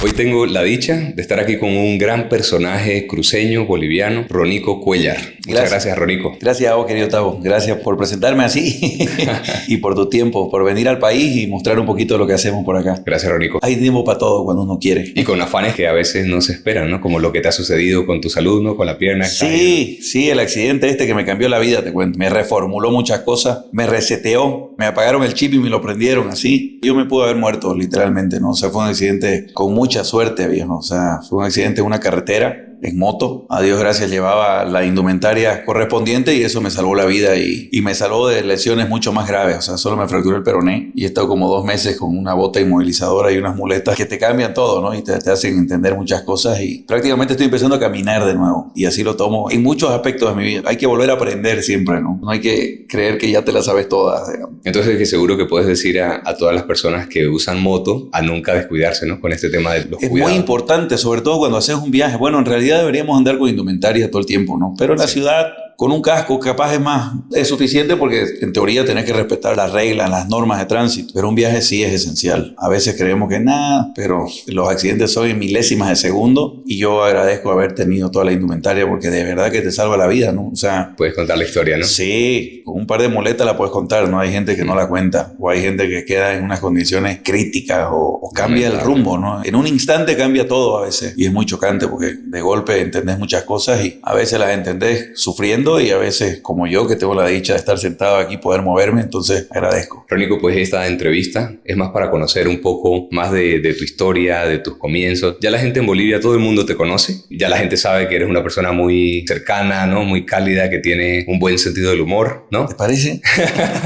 Hoy tengo la dicha de estar aquí con un gran personaje cruceño, boliviano, Ronico Cuéllar. Muchas gracias, Ronico. Gracias a vos, querido Tavo. Gracias por presentarme así y por tu tiempo, por venir al país y mostrar un poquito de lo que hacemos por acá. Gracias, Ronico. Hay tiempo para todo cuando uno quiere. Y con afanes que a veces no se esperan, ¿no? Como lo que te ha sucedido con tu salud, ¿no? Con la pierna. Sí, el accidente que me cambió la vida, te cuento. Me reformuló muchas cosas, me reseteó, me apagaron el chip y me lo prendieron así. Yo me pude haber muerto, literalmente, ¿no? O sea, fue un accidente con mucha suerte, viejo. O sea, fue un accidente en una carretera, en moto. A Dios gracias llevaba la indumentaria correspondiente y eso me salvó la vida y me salvó de lesiones mucho más graves. O sea, solo me fracturé el peroné y he estado como 2 meses con una bota inmovilizadora y unas muletas que te cambian todo, ¿no? Y te hacen entender muchas cosas y prácticamente estoy empezando a caminar de nuevo y así lo tomo en muchos aspectos de mi vida. Hay que volver a aprender siempre, ¿no? No hay que creer que ya te la sabes todas, digamos. Entonces, que seguro que puedes decir a todas las personas que usan moto a nunca descuidarse, ¿no? Con este tema de los cuidados. Es muy importante, sobre todo cuando haces un viaje. Bueno, en realidad deberíamos andar con indumentaria todo el tiempo, ¿no? Pero en la ciudad, con un casco capaz es suficiente porque en teoría tenés que respetar las reglas, las normas de tránsito. Pero un viaje sí es esencial. A veces creemos que nada, pero los accidentes son en milésimas de segundo y yo agradezco haber tenido toda la indumentaria porque de verdad que te salva la vida, ¿no? O sea... Puedes contar la historia, ¿no? Sí, con un par de muletas la puedes contar, ¿no? Hay gente que no la cuenta o hay gente que queda en unas condiciones críticas o cambia el rumbo, ¿no? En un instante cambia todo a veces y es muy chocante porque de golpe entendés muchas cosas y a veces las entendés sufriendo y a veces como yo que tengo la dicha de estar sentado aquí poder moverme, entonces agradezco. Ronico, pues esta entrevista es más para conocer un poco más de tu historia, de tus comienzos. Ya la gente en Bolivia, todo el mundo te conoce, ya la gente sabe que eres una persona muy cercana, ¿no? Muy cálida, que tiene un buen sentido del humor, ¿no? ¿Te parece?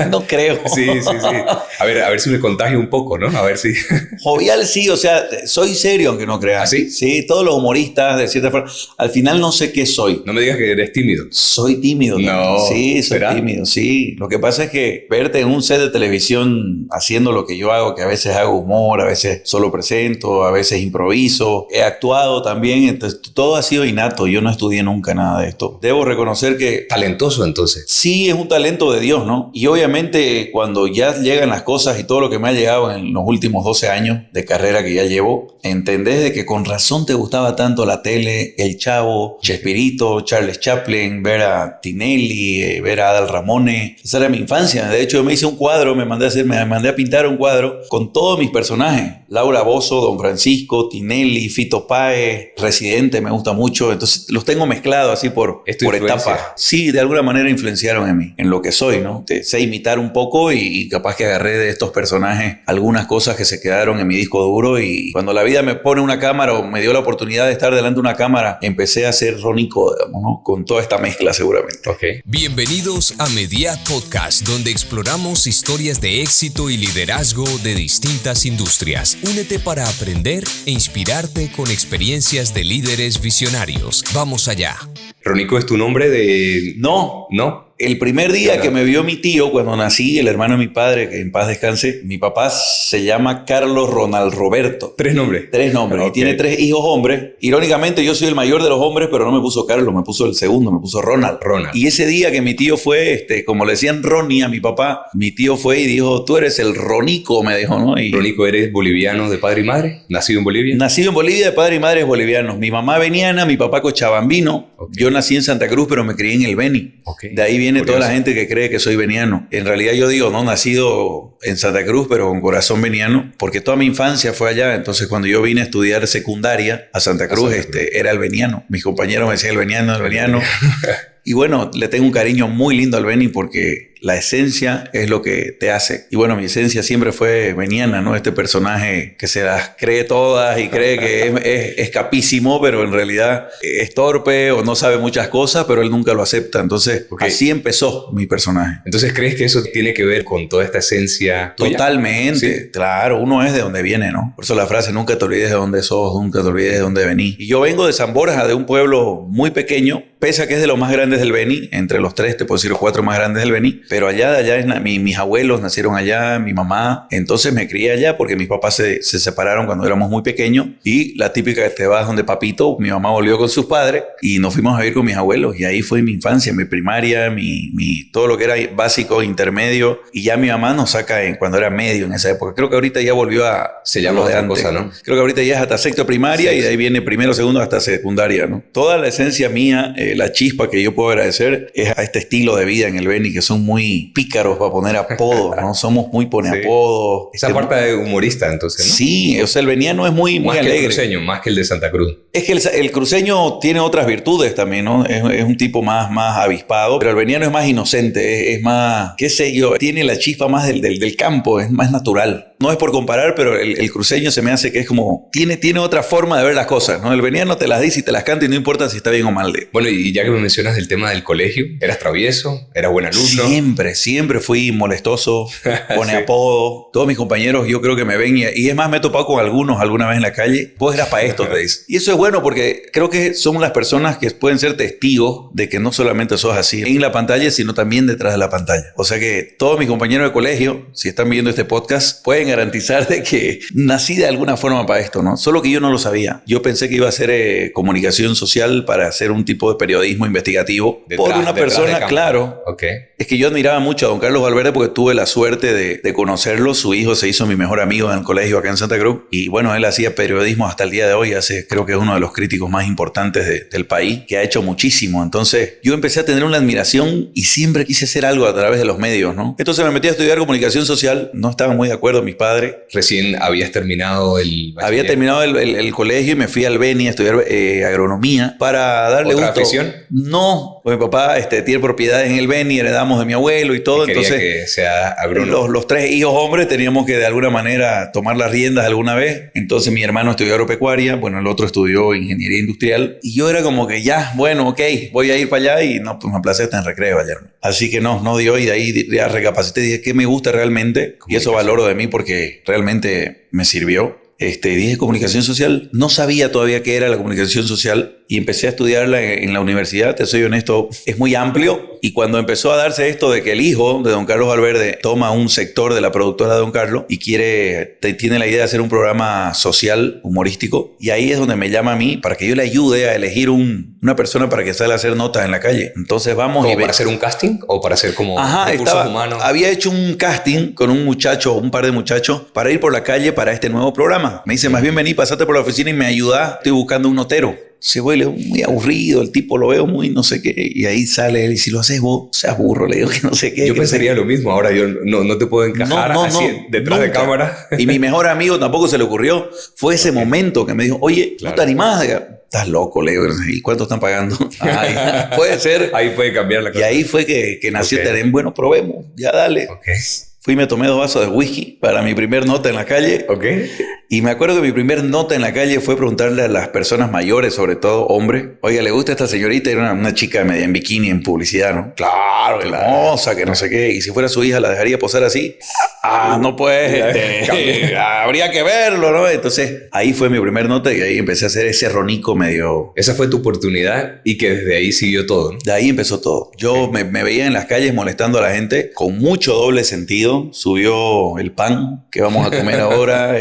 No creo. Sí. A ver si me contagio un poco, ¿no? A ver si... Jovial sí, o sea, soy serio aunque no creas. ¿Ah, sí? Sí, todos los humoristas de cierta forma, al final no sé qué soy. No me digas que eres tímido. Soy tímido. No. Sí, soy ¿Será? tímido, sí. Lo que pasa es que verte en un set de televisión haciendo lo que yo hago, que a veces hago humor, a veces solo presento, a veces improviso, he actuado también, entonces todo ha sido innato. Yo no estudié nunca nada de esto. Debo reconocer que... Talentoso, entonces. Sí, es un talento de Dios, ¿no? Y obviamente cuando ya llegan las cosas y todo lo que me ha llegado en los últimos 12 años de carrera que ya llevo, entendés de que con razón te gustaba tanto la tele, El Chavo, Chespirito, Charles Chaplin, ver a Tinelli, ver a Adal Ramone. Esa era mi infancia. De hecho, yo me hice un cuadro, me mandé a pintar un cuadro con todos mis personajes. Laura Bozzo, Don Francisco, Tinelli, Fito Páez, Residente me gusta mucho. Entonces los tengo mezclados así por etapas. Sí, de alguna manera influenciaron en mí, en lo que soy, ¿no? Sé imitar un poco y capaz que agarré de estos personajes algunas cosas que se quedaron en mi disco duro y cuando la vida me pone una cámara o me dio la oportunidad de estar delante de una cámara, empecé a ser Ronico, digamos, ¿no? Con toda esta mezcla seguramente. Okay. Bienvenidos a Mediat Podcast, donde exploramos historias de éxito y liderazgo de distintas industrias. Únete para aprender e inspirarte con experiencias de líderes visionarios. Vamos allá. Ronico, ¿es tu nombre de...? No. El primer día Claro. que me vio mi tío, cuando nací, el hermano de mi padre, que en paz descanse, mi papá se llama Carlos Ronald Roberto. 3 nombres. 3 nombres. Okay. Y tiene 3 hijos hombres. Irónicamente, yo soy el mayor de los hombres, pero no me puso Carlos, me puso el segundo, me puso Ronald. Y Y ese día que mi tío fue, como le decían Ronnie a mi papá, mi tío fue y dijo, tú eres el Ronico, me dijo, ¿no? Y Ronico, ¿eres boliviano de padre y madre? ¿Nacido en Bolivia? nacido en Bolivia, de padre y madre bolivianos. Mi mamá veniana, mi papá cochabambino. Okay. Yo nací en Santa Cruz, pero me crié en el Beni. Okay. De ahí viene Curioso. toda la gente que cree que soy veniano. En realidad yo digo, no, nacido en Santa Cruz, pero con corazón veniano, porque toda mi infancia fue allá. Entonces cuando yo vine a estudiar secundaria a Santa Cruz, era el veniano. Mis compañeros me decían el veniano. Y bueno, le tengo un cariño muy lindo al Beni porque la esencia es lo que te hace. Y bueno, mi esencia siempre fue veniana, ¿no? Este personaje que se las cree todas y cree que es capísimo, pero en realidad es torpe o no sabe muchas cosas, pero él nunca lo acepta. Entonces, así empezó mi personaje. Entonces, ¿crees que eso tiene que ver con toda esta esencia tuya? Totalmente. ¿Sí? Claro, uno es de donde viene, ¿no? Por eso la frase, nunca te olvides de dónde sos, nunca te olvides de dónde venís. Y yo vengo de San Borja, de un pueblo muy pequeño, pese a que es de los más grandes del Beni, entre los 3, te puedo decir los 4 más grandes del Beni, pero allá mis abuelos nacieron allá, mi mamá, entonces me crié allá porque mis papás se separaron cuando éramos muy pequeños y la típica que te vas donde papito, mi mamá volvió con sus padres y nos fuimos a vivir con mis abuelos y ahí fue mi infancia, mi primaria, todo lo que era básico, intermedio y ya mi mamá nos saca cuando era medio en esa época. Creo que ahorita ya volvió se llama lo de otra antes. cosa, ¿no? Creo que ahorita ya es hasta sexto primaria y de ahí viene primero, segundo hasta secundaria, ¿no? Toda la esencia mía, la chispa que yo puedo agradecer es a este estilo de vida en el Beni que son muy pícaros para poner apodos, ¿no? Somos muy apodos. Esa parte de humorista, entonces, ¿no? Sí, o sea, el beniano es muy más alegre. Que el cruceño, más que el de Santa Cruz. Es que el cruceño tiene otras virtudes también, ¿no? Es un tipo más avispado, pero el beniano es más inocente, es más, qué sé yo, tiene la chispa más del campo, es más natural. No es por comparar, pero el cruceño se me hace que es como, tiene otra forma de ver las cosas, ¿no? El beniano te las dice y te las canta y no importa si está bien o mal. Bueno, y ya que me mencionas del tema del colegio, ¿eras travieso? ¿Eras buen alumno? Siempre fui molestoso, pone Sí. apodo. Todos mis compañeros yo creo que me ven y es más, me he topado con algunos alguna vez en la calle. Vos eras para esto, te dicen. Y eso es bueno porque creo que somos las personas que pueden ser testigos de que no solamente sos así en la pantalla, sino también detrás de la pantalla. O sea que todos mis compañeros de colegio, si están viendo este podcast, pueden garantizar de que nací de alguna forma para esto, ¿no? Solo que yo no lo sabía. Yo pensé que iba a hacer comunicación social para hacer un tipo de periodismo investigativo por una persona, claro. Okay. Es que yo admiraba mucho a don Carlos Valverde porque tuve la suerte de conocerlo. Su hijo se hizo mi mejor amigo en el colegio acá en Santa Cruz. Y bueno, él hacía periodismo hasta el día de hoy. Creo que es uno de los críticos más importantes del país, que ha hecho muchísimo. Entonces yo empecé a tener una admiración y siempre quise hacer algo a través de los medios, ¿no? Entonces me metí a estudiar comunicación social. No estaban muy de acuerdo mis padres. Recién habías terminado el bachiller. Había terminado el colegio y me fui al Beni a estudiar agronomía para darle ¿Otra gusto. afición? No, pues mi papá tiene propiedades en el Beni, heredamos de mi abuelo y todo. Y quería entonces que sea agrónomo. los tres hijos hombres teníamos que de alguna manera tomar las riendas alguna vez. Entonces mi hermano estudió agropecuaria, bueno, el otro estudió ingeniería industrial y yo era como que ya, bueno, ok, voy a ir para allá y no, pues me aplacé hasta en recreo ayer. Así que no dio y de ahí ya recapacité y dije qué me gusta realmente y eso valoro de mí porque realmente me sirvió. Dije comunicación social, no sabía todavía qué era la comunicación social y empecé a estudiarla en la universidad, te soy honesto, es muy amplio y cuando empezó a darse esto de que el hijo de don Carlos Valverde toma un sector de la productora de don Carlos y tiene la idea de hacer un programa social, humorístico y ahí es donde me llama a mí para que yo le ayude a elegir una persona para que salga a hacer notas en la calle. Entonces vamos ¿Como para hacer un casting o para hacer como recursos humanos? Había hecho un casting con un par de muchachos para ir por la calle para este nuevo programa. Me dice, más bien vení, pasate por la oficina y me ayudá. Estoy buscando un notero. Se vuelve muy aburrido, el tipo lo veo muy no sé qué. Y ahí sale él y si lo haces vos, seas burro. Le digo que no sé qué. Yo pensaría lo mismo. Ahora yo no te puedo encajar así detrás de cámara. Y mi mejor amigo tampoco se le ocurrió. Fue ese momento que me dijo, oye, ¿no te animás? Estás loco, le digo. ¿Y cuánto están pagando? Puede ser. Ahí puede cambiar la cosa. Y ahí fue que nació Terén. Bueno, probemos. Ya dale. Fui y me tomé 2 vasos de whisky para mi primer nota en la calle. Y me acuerdo que mi primer nota en la calle fue preguntarle a las personas mayores, sobre todo hombres, oiga, ¿le gusta esta señorita? Era una chica media en bikini en publicidad, ¿no? Claro, hermosa, que no sé qué. Y si fuera su hija, ¿la dejaría posar así? No pues, habría que verlo, ¿no? Entonces, ahí fue mi primer nota y ahí empecé a hacer ese ronico medio... Esa fue tu oportunidad y que desde ahí siguió todo, ¿no? De ahí empezó todo. Yo me veía en las calles molestando a la gente con mucho doble sentido. Subió el pan que vamos a comer ahora.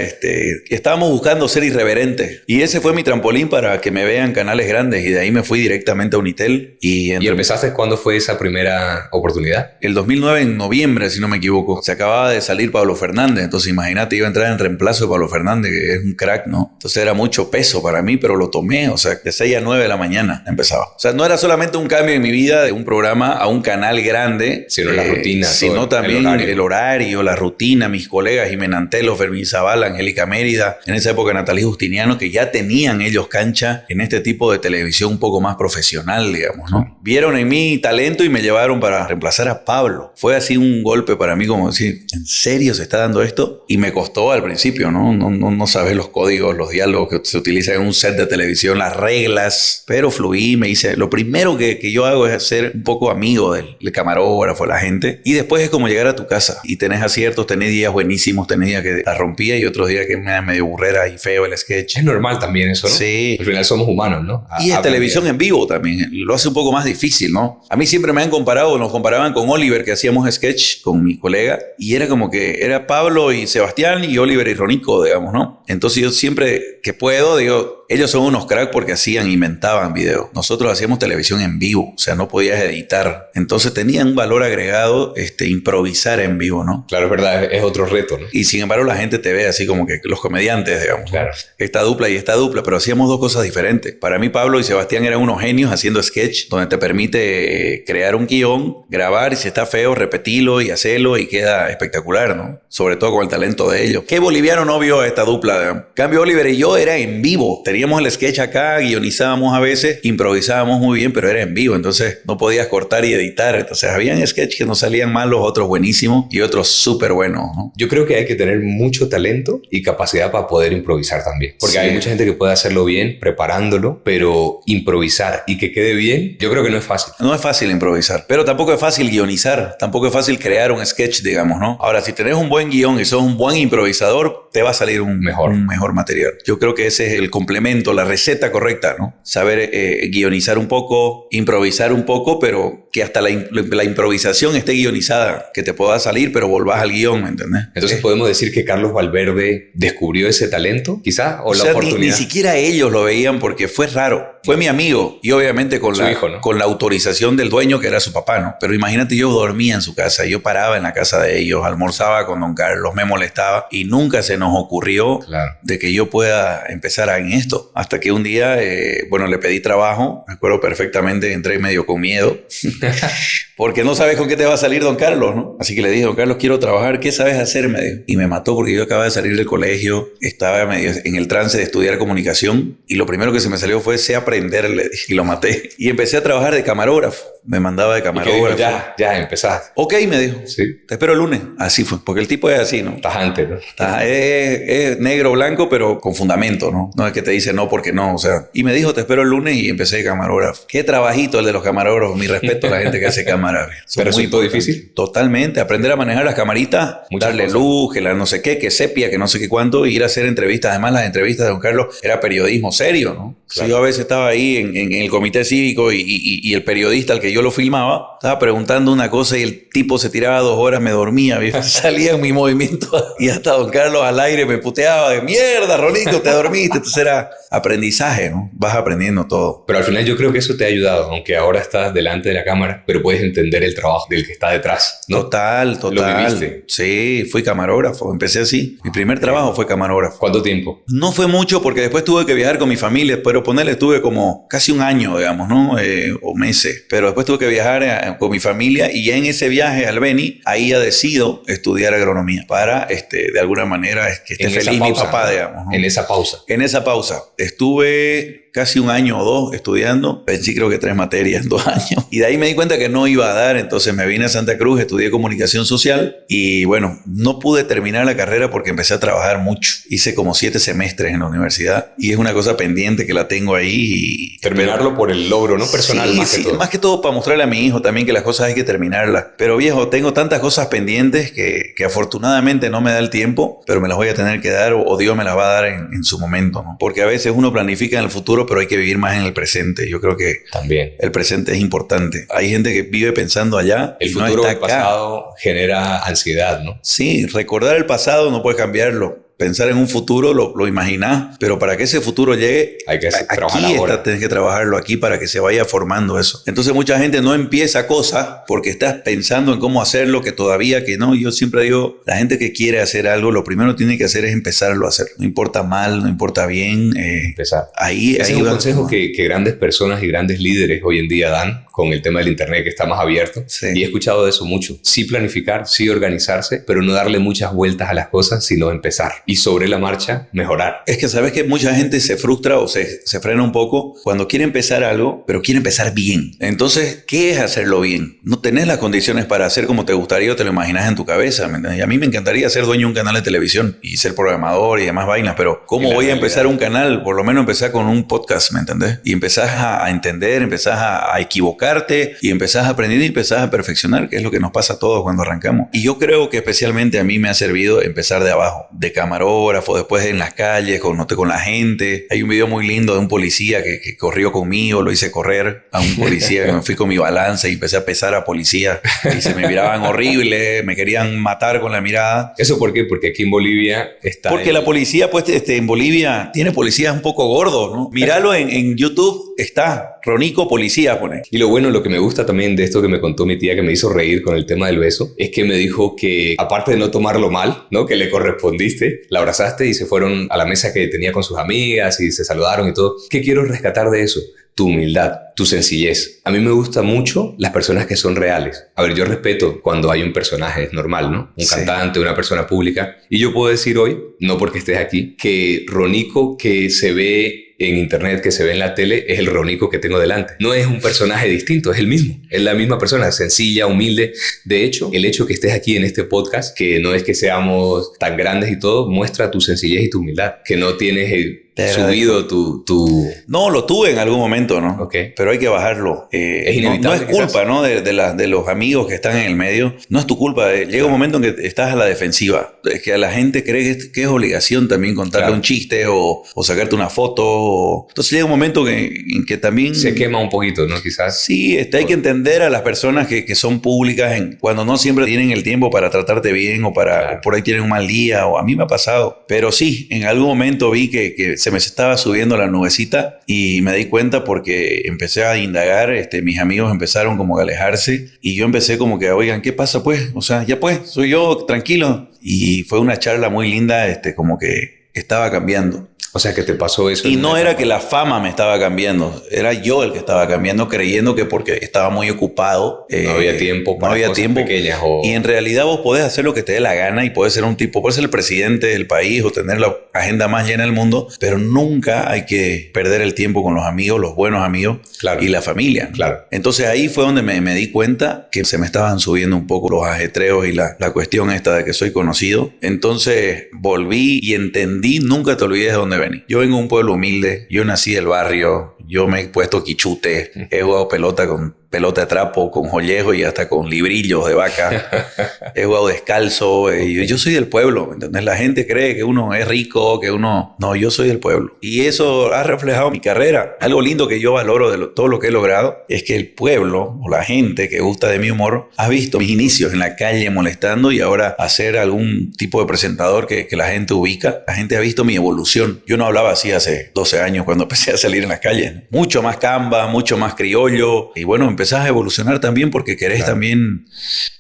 Estábamos buscando ser irreverentes. Y ese fue mi trampolín para que me vean canales grandes. Y de ahí me fui directamente a Unitel. ¿Y empezaste cuándo fue esa primera oportunidad? El 2009, en noviembre, si no me equivoco. Se acababa de salir Pablo Fernández. Entonces imagínate, iba a entrar en reemplazo de Pablo Fernández, que es un crack, ¿no? Entonces era mucho peso para mí, pero lo tomé. O sea, de 6 a 9 de la mañana empezaba. O sea, no era solamente un cambio en mi vida de un programa a un canal grande. Sino la rutina. Sino también el horario, la rutina, mis colegas Jimena Antelo, Fermín Zavala, Angélica Mérida, en esa época Natalí Justiniano, que ya tenían ellos cancha en este tipo de televisión un poco más profesional, digamos, ¿no? Vieron en mí talento y me llevaron para reemplazar a Pablo. Fue así un golpe para mí como decir, ¿en serio se está dando esto? Y me costó al principio, ¿no? No sabes los códigos, los diálogos que se utilizan en un set de televisión, las reglas, pero fluí, me hice... Lo primero que yo hago es ser un poco amigo del camarógrafo, la gente, y después es como llegar a tu casa y tenés aciertos, tenés días buenísimos, tenés días que la rompía y otros días que me da medio burrera y feo el sketch. Es normal también eso, ¿no? Sí. Al final somos humanos, ¿no? Y es televisión en vivo también. Lo hace un poco más difícil, ¿no? A mí siempre me han comparado, nos comparaban con Oliver, que hacíamos sketch con mi colega, y era como que era Pablo y Sebastián y Oliver y Ronico, digamos, ¿no? Entonces yo siempre que puedo, digo, ellos son unos cracks porque inventaban videos. Nosotros hacíamos televisión en vivo, o sea, no podías editar. Entonces tenían un valor agregado improvisar en vivo, ¿no? Claro, es verdad, es otro reto, ¿no? Y sin embargo la gente te ve así como que los comediantes, digamos. Claro. Esta dupla y esta dupla, pero hacíamos dos cosas diferentes. Para mí Pablo y Sebastián eran unos genios haciendo sketch, donde te permite crear un guión, grabar y si está feo, repetirlo y hacerlo y queda espectacular, ¿no? Sobre todo con el talento de ellos. ¿Qué boliviano no vio a esta dupla? Digamos? Cambio Oliver y yo era en vivo. Teníamos el sketch acá, guionizábamos a veces, improvisábamos muy bien, pero era en vivo, entonces no podías cortar y editar. Entonces habían sketches que nos salían mal, los otros buenísimos y otros súper buenos, ¿no? Yo creo que hay que tener mucho talento y capacidad para poder improvisar también. Porque hay mucha gente que puede hacerlo bien preparándolo, pero improvisar y que quede bien, yo creo que no es fácil. No es fácil improvisar, pero tampoco es fácil guionizar, tampoco es fácil crear un sketch, digamos, ¿no? Ahora, si tenés un buen guión y sos un buen improvisador, te va a salir un mejor material. Yo creo que ese es el complemento, la receta correcta, ¿no? Saber guionizar un poco, improvisar un poco, pero que hasta la improvisación esté guionizada, que te pueda salir, pero volvás al guión, ¿me entendés? Entonces podemos decir que Carlos Valverde descubrió ese talento, quizá, o la oportunidad. Ni siquiera ellos lo veían porque fue raro. Fue mi amigo y obviamente con la autorización del dueño que era su papá, ¿no? Pero imagínate, yo dormía en su casa, yo paraba en la casa de ellos, almorzaba con don Carlos, me molestaba y nunca se nos ocurrió de que yo pueda empezar en esto. Hasta que un día, le pedí trabajo, me acuerdo perfectamente, entré medio con miedo porque no sabes con qué te va a salir don Carlos, ¿no? Así que le dije, don Carlos, quiero trabajar, ¿qué sabes hacer? Me dijo. Y me mató porque yo acababa de salir del colegio, estaba medio en el trance de estudiar comunicación y lo primero que se me salió fue sé aprender, le dije, y lo maté. Y empecé a trabajar de camarógrafo. Me mandaba de camarógrafo. Ya empezaste. Ok, me dijo. Sí. Te espero el lunes. Así fue. Porque el tipo es así, ¿no? Tajante, ¿no? Es negro, blanco, pero con fundamento, ¿no? No es que te dice no porque no, o sea. Y me dijo, te espero el lunes y empecé de camarógrafo. Qué trabajito el de los camarógrafos. Mi respeto a la gente que hace cámara. ¿Pero resultó difícil? Totalmente. Aprender a manejar las camaritas, darle luz, que la no sé qué, que sepia, que no sé qué cuánto, y ir a hacer entrevistas. Además, las entrevistas de don Carlos era periodismo serio, ¿no? Claro. Si yo a veces estaba ahí en el comité cívico y el periodista al que yo lo filmaba estaba preguntando una cosa y el tipo se tiraba 2 horas, me dormía, salía en mi movimiento y hasta don Carlos al aire me puteaba de mierda, Ronico, te dormiste. Entonces era aprendizaje, ¿no? Vas aprendiendo todo. Pero al final yo creo que eso te ha ayudado, aunque ahora estás delante de la cámara, pero puedes entender el trabajo del que está detrás, ¿no? Total. ¿Lo viviste? Sí, fui camarógrafo, empecé así. Mi primer trabajo fue camarógrafo. ¿Cuánto tiempo? No fue mucho porque después tuve que viajar con mi familia, pero ponerle estuve como casi un año, digamos, ¿no? O meses. Pero después tuve que viajar con mi familia y ya en ese viaje al Beni, ahí ya decido estudiar agronomía para, de alguna manera, que esté feliz mi papá, digamos, ¿no? En esa pausa. En esa pausa. Estuve casi un año o 2 estudiando. Vencí creo que 3 materias en 2 años. Y de ahí me di cuenta que no iba a dar. Entonces me vine a Santa Cruz, estudié comunicación social y bueno, no pude terminar la carrera porque empecé a trabajar mucho. Hice como 7 semestres en la universidad y es una cosa pendiente que la tengo ahí. Y terminarlo por el logro, ¿no? Personal, sí, más que todo. Más que todo para mostrarle a mi hijo también que las cosas hay que terminarlas. Pero viejo, tengo tantas cosas pendientes que afortunadamente no me da el tiempo, pero me las voy a tener que dar o Dios me las va a dar en su momento, ¿no? Porque a veces uno planifica en el futuro, pero hay que vivir más en el presente. Yo creo que también el presente es importante. Hay gente que vive pensando allá. El futuro o el pasado genera ansiedad, ¿no? Sí, recordar el pasado no puedes cambiarlo. Pensar en un futuro lo imaginás, pero para que ese futuro llegue, hay que trabajar ahora. Tienes que trabajarlo aquí para que se vaya formando eso. Entonces mucha gente no empieza cosas porque estás pensando en cómo hacerlo, que todavía que no. Yo siempre digo, la gente que quiere hacer algo, lo primero que tiene que hacer es empezarlo a hacer. No importa mal, no importa bien. Empezar. Ese es un consejo que grandes personas y grandes líderes hoy en día dan con el tema del internet que está más abierto. Sí. Y he escuchado de eso mucho. Sí planificar, sí organizarse, pero no darle muchas vueltas a las cosas, sino empezar. Y sobre la marcha, mejorar. Es que sabes que mucha gente se frustra o se frena un poco cuando quiere empezar algo, pero quiere empezar bien. Entonces, ¿qué es hacerlo bien? No tenés las condiciones para hacer como te gustaría o te lo imaginas en tu cabeza. ¿Me entiendes? Y a mí me encantaría ser dueño de un canal de televisión y ser programador y demás vainas, pero ¿cómo voy a empezar un canal? Por lo menos empezar con un podcast, ¿me entendés? Y empezás a entender, empezás a equivocarte y empezás a aprender y empezás a perfeccionar, que es lo que nos pasa a todos cuando arrancamos. Y yo creo que especialmente a mí me ha servido empezar de abajo, de camarógrafo. camarógrafo, después en las calles, con la gente. Hay un video muy lindo de un policía que corrió conmigo, lo hice correr a un policía, que me fui con mi balanza y empecé a pesar a policías y se me miraban horrible, me querían matar con la mirada. ¿Eso por qué? Porque aquí en Bolivia está... Porque la policía, pues, en Bolivia tiene policías un poco gordos, ¿no? Míralo en YouTube, está Ronico Policía, pone. Y lo que me gusta también de esto que me contó mi tía, que me hizo reír con el tema del beso, es que me dijo que, aparte de no tomarlo mal, ¿no? Que le correspondiste, la abrazaste y se fueron a la mesa que tenía con sus amigas y se saludaron y todo. ¿Qué quiero rescatar de eso? Tu humildad, tu sencillez. A mí me gustan mucho las personas que son reales. A ver, yo respeto cuando hay un personaje, es normal, ¿no? Un cantante, una persona pública. Y yo puedo decir hoy, no porque estés aquí, que Ronico que se ve en internet, que se ve en la tele, es el Ronico que tengo delante. No es un personaje distinto, es el mismo. Es la misma persona, sencilla, humilde. De hecho, el hecho que estés aquí en este podcast, que no es que seamos tan grandes y todo, muestra tu sencillez y tu humildad. Que no tienes subido tu... No, lo tuve en algún momento, ¿no? Okay. Pero hay que bajarlo. Es inevitable. No es culpa, ¿no? De los amigos que están en el medio. No es tu culpa. Llega un momento en que estás a la defensiva. Es que a la gente cree que es obligación también contarle un chiste o sacarte una foto. Entonces llega un momento en que también... Se quema un poquito, ¿no? Quizás. Sí, hay que entender a las personas que son públicas cuando no siempre tienen el tiempo para tratarte bien o para por ahí tienen un mal día. O a mí me ha pasado. Pero sí, en algún momento vi que se me estaba subiendo la nubecita y me di cuenta porque empecé a indagar, mis amigos empezaron como a alejarse y yo empecé como que, oigan, ¿qué pasa pues? O sea, ya pues, soy yo, tranquilo. Y fue una charla muy linda, como que estaba cambiando. O sea, que te pasó eso. Y no era que la fama me estaba cambiando, era yo el que estaba cambiando, creyendo que porque estaba muy ocupado. No había tiempo para cosas pequeñas. Y en realidad vos podés hacer lo que te dé la gana y podés ser podés ser el presidente del país o tener la agenda más llena del mundo, pero nunca hay que perder el tiempo con los amigos, los buenos amigos y la familia. Claro. Entonces ahí fue donde me di cuenta que se me estaban subiendo un poco los ajetreos y la cuestión esta de que soy conocido. Entonces volví y entendí, nunca te olvides de dónde venir. Yo vengo de un pueblo humilde, yo nací del barrio, yo me he puesto quichute, he jugado pelota de trapo, con jollejo y hasta con librillos de vaca. He jugado descalzo. Yo soy del pueblo, ¿me entiendes? La gente cree que uno es rico, que uno... No, yo soy del pueblo. Y eso ha reflejado mi carrera. Algo lindo que yo valoro de todo lo que he logrado es que el pueblo o la gente que gusta de mi humor ha visto mis inicios en la calle molestando y ahora hacer algún tipo de presentador que la gente ubica. La gente ha visto mi evolución. Yo no hablaba así hace 12 años cuando empecé a salir en las calles, ¿no? Mucho más camba, mucho más criollo. Y bueno, empezás a evolucionar también porque querés también...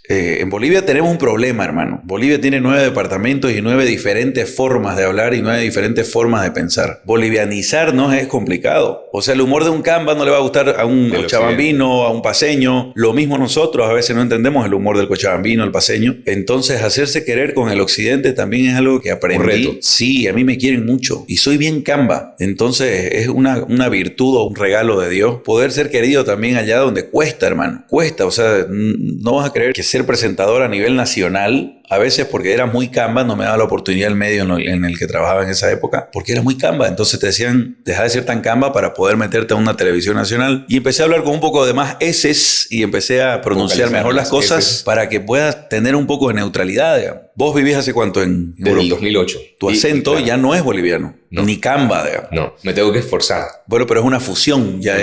en Bolivia tenemos un problema, hermano. Bolivia tiene 9 departamentos y 9 diferentes formas de hablar y 9 diferentes formas de pensar. Bolivianizarnos es complicado. O sea, el humor de un camba no le va a gustar a un cochabambino, a un paceño. Lo mismo nosotros, a veces no entendemos el humor del cochabambino, el paceño. Entonces, hacerse querer con el occidente también es algo que aprendí. Un reto. Sí, a mí me quieren mucho y soy bien camba. Entonces, es una virtud o un regalo de Dios poder ser querido también allá donde cuesta, hermano. Cuesta, o sea, no vas a creer que ser presentador a nivel nacional, a veces porque era muy camba, no me daba la oportunidad el medio en el que trabajaba en esa época, porque era muy camba. Entonces te decían, deja de ser tan camba para poder meterte a una televisión nacional. Y empecé a hablar con un poco de más eses y empecé a pronunciar mejor las cosas para que puedas tener un poco de neutralidad, digamos. ¿Vos vivís hace cuánto en Desde el 2008. Tu acento ya no es boliviano. No. Ni camba, digamos. No, me tengo que esforzar. Bueno, pero es una fusión, ya